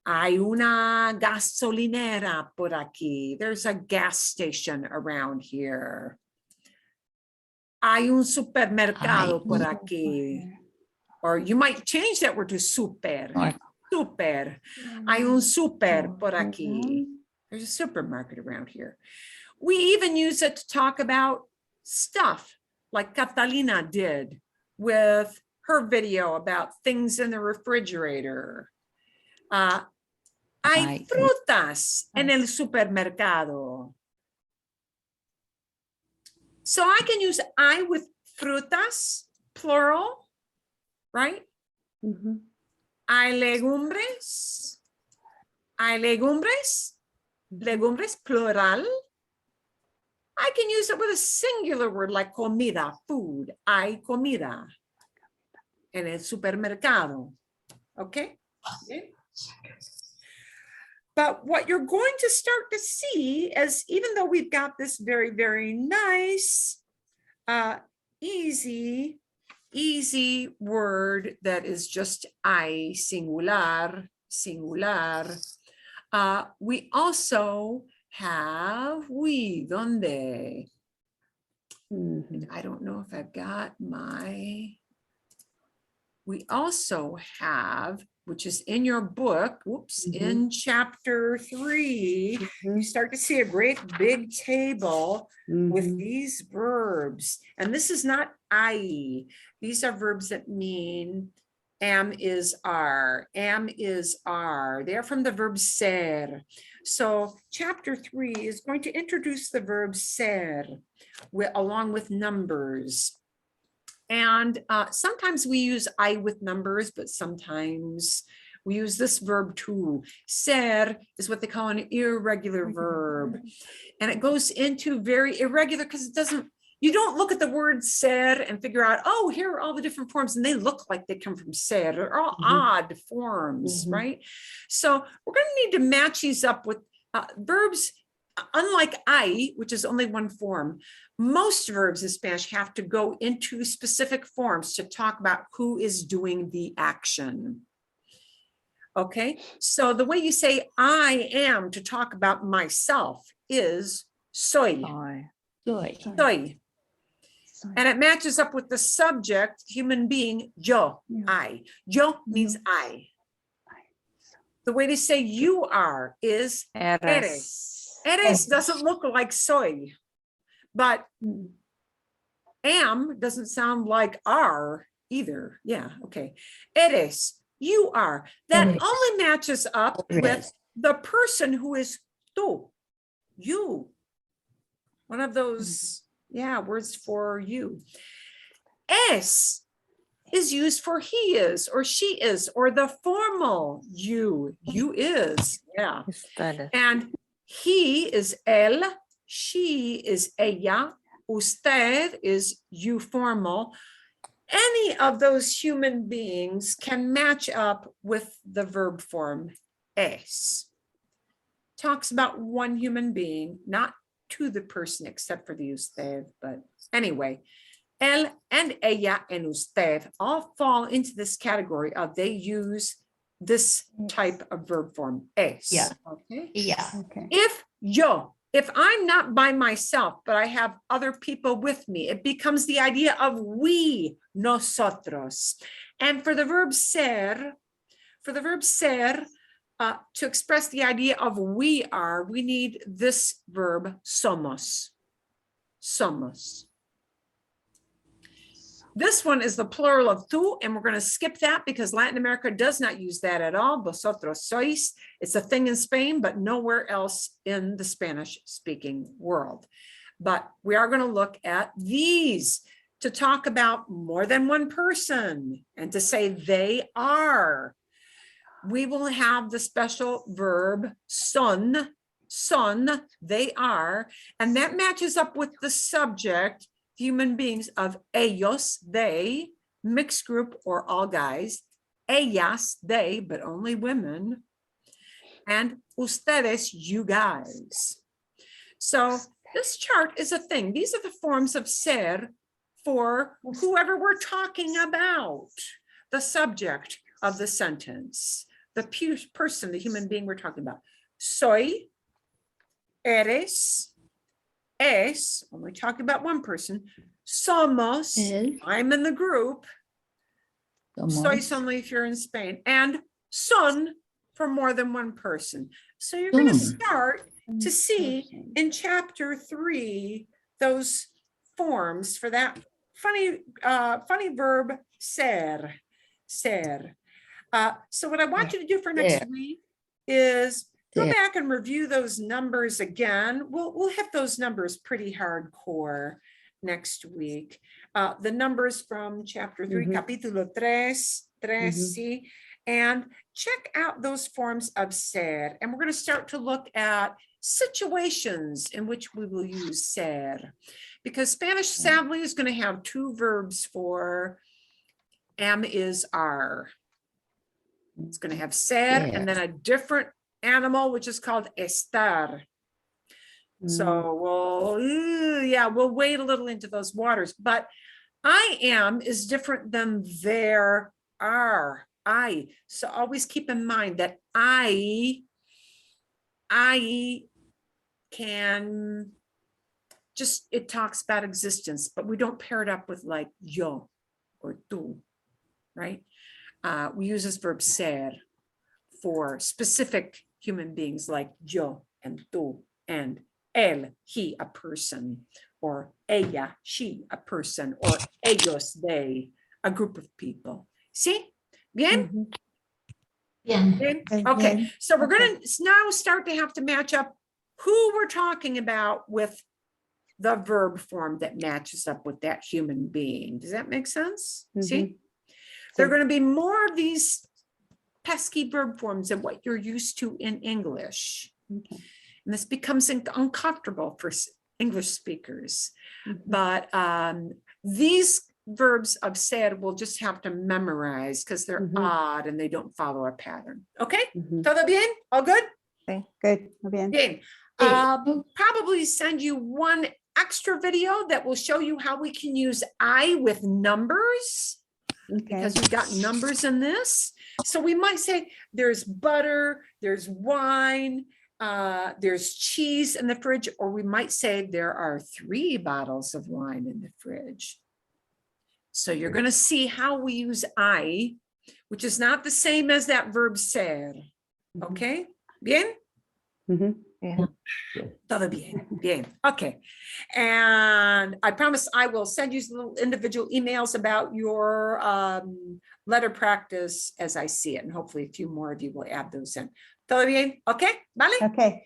Hay una gasolinera por aquí. There's a gas station around here. Hay un supermercado por aquí. Or you might change that word to super. Super. Hay un super por aquí. There's a supermarket around here. We even use it to talk about stuff like Catalina did with her video about things in the refrigerator. Hay frutas en el supermercado. So I can use I with frutas, plural, right? Hay legumbres. Hay legumbres. Legumbres, plural. I can use it with a singular word like comida, food. Hay comida en el supermercado. Okay? But what you're going to start to see is, even though we've got this very, very nice, easy word that is just I, singular, we also have we, donde? I don't know if I've got my, we also have, which is in your book, in chapter 3, you start to see a great big table with these verbs. And this is not I. These are verbs that mean am, is, are. Am, is, are. They're from the verb ser. So chapter 3 is going to introduce the verb ser along with numbers. And sometimes we use I with numbers, but sometimes we use this verb too. Ser is what they call an irregular verb. And it goes into very irregular because it doesn't you don't look at the word ser and figure out, oh, here are all the different forms, and they look like they come from ser. They're all odd forms, right? So we're going to need to match these up with verbs. Unlike I, which is only one form, most verbs in Spanish have to go into specific forms to talk about who is doing the action. Okay, so the way you say I am to talk about myself is soy. Soy. Soy. And it matches up with the subject, human being, yo, I. Yo means I. The way to say you are is eres. Eres doesn't look like soy, but am doesn't sound like are either. Yeah, okay. Eres, you are. That Eres. only matches up with Eres. the person who is tú, you. One of those, yeah, words for you. Es is used for he is or she is, or the formal you is, yeah. And he is él, she is ella, usted is you formal. Any of those human beings can match up with the verb form es. Talks about one human being, not to the person except for the usted, but anyway, él and ella and usted all fall into this category of they use this type of verb form, es. Yeah. Okay. Yeah. Okay. If I'm not by myself, but I have other people with me, it becomes the idea of we, nosotros. And for the verb ser, to express the idea of we are, we need this verb somos. Somos. This one is the plural of tú, and we're going to skip that because Latin America does not use that at all. Vosotros sois. It's a thing in Spain, but nowhere else in the Spanish-speaking world. But we are going to look at these to talk about more than one person and to say they are. We will have the special verb son, they are, and that matches up with the subject, human beings, of ellos, they, mixed group or all guys, ellas, they, but only women, and ustedes, you guys. So this chart is a thing. These are the forms of ser for whoever we're talking about, the subject of the sentence, the person, the human being we're talking about. Soy, eres, es, when we're talking about one person, somos, Es. I'm in the group, sois only if you're in Spain, and son for more than one person. So you're going to Son. start to see in chapter 3 those forms for that funny verb ser. So what I want you to do for next week is go There. back and review those numbers again. We'll hit those numbers pretty hardcore next week. The numbers from chapter 3, capítulo 3, sí, and check out those forms of ser. And we're going to start to look at situations in which we will use ser, because Spanish sadly is going to have 2 verbs for am, is, are. It's going to have ser and then a different animal, which is called estar. So we'll wade a little into those waters, but I am is different than there are. So always keep in mind that I can just, it talks about existence, but we don't pair it up with like yo or tú, right? We use this verb ser for specific human beings like yo and tú and él, he, a person, or ella, she, a person, or ellos, they, a group of people. See? Bien? Bien. Bien? Okay, so we're going to now start to have to match up who we're talking about with the verb form that matches up with that human being. Does that make sense? See? There are going to be more of these pesky verb forms than what you're used to in English. And this becomes uncomfortable for English speakers. Mhm. But these verbs of ser we'll just have to memorize because they're Mhm. odd and they don't follow a pattern. Okay? Mhm. Todo bien? All good? Good, muy bien. Bien. Probably send you one extra video that will show you how we can use I with numbers, Okay. because we've got numbers in this. So we might say there's butter, there's wine, there's cheese in the fridge, or we might say there are 3 bottles of wine in the fridge. So you're going to see how we use I, which is not the same as that verb ser. Okay? Bien? Mhm. Todo bien. Bien. Okay. And I promise I will send you little individual emails about your letter practice as I see it. And hopefully a few more of you will add those in. Todo bien. Okay. Vale. Okay.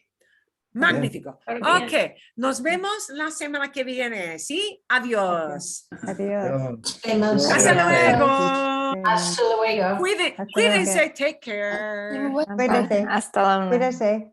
Magnífico. Todo bien. Okay. Nos vemos la semana que viene. ¿Sí? Adiós. Adiós. Vemos. Hasta luego. Hasta luego. Cuídense. Take care. Cuídese. Hasta luego. Cuídese.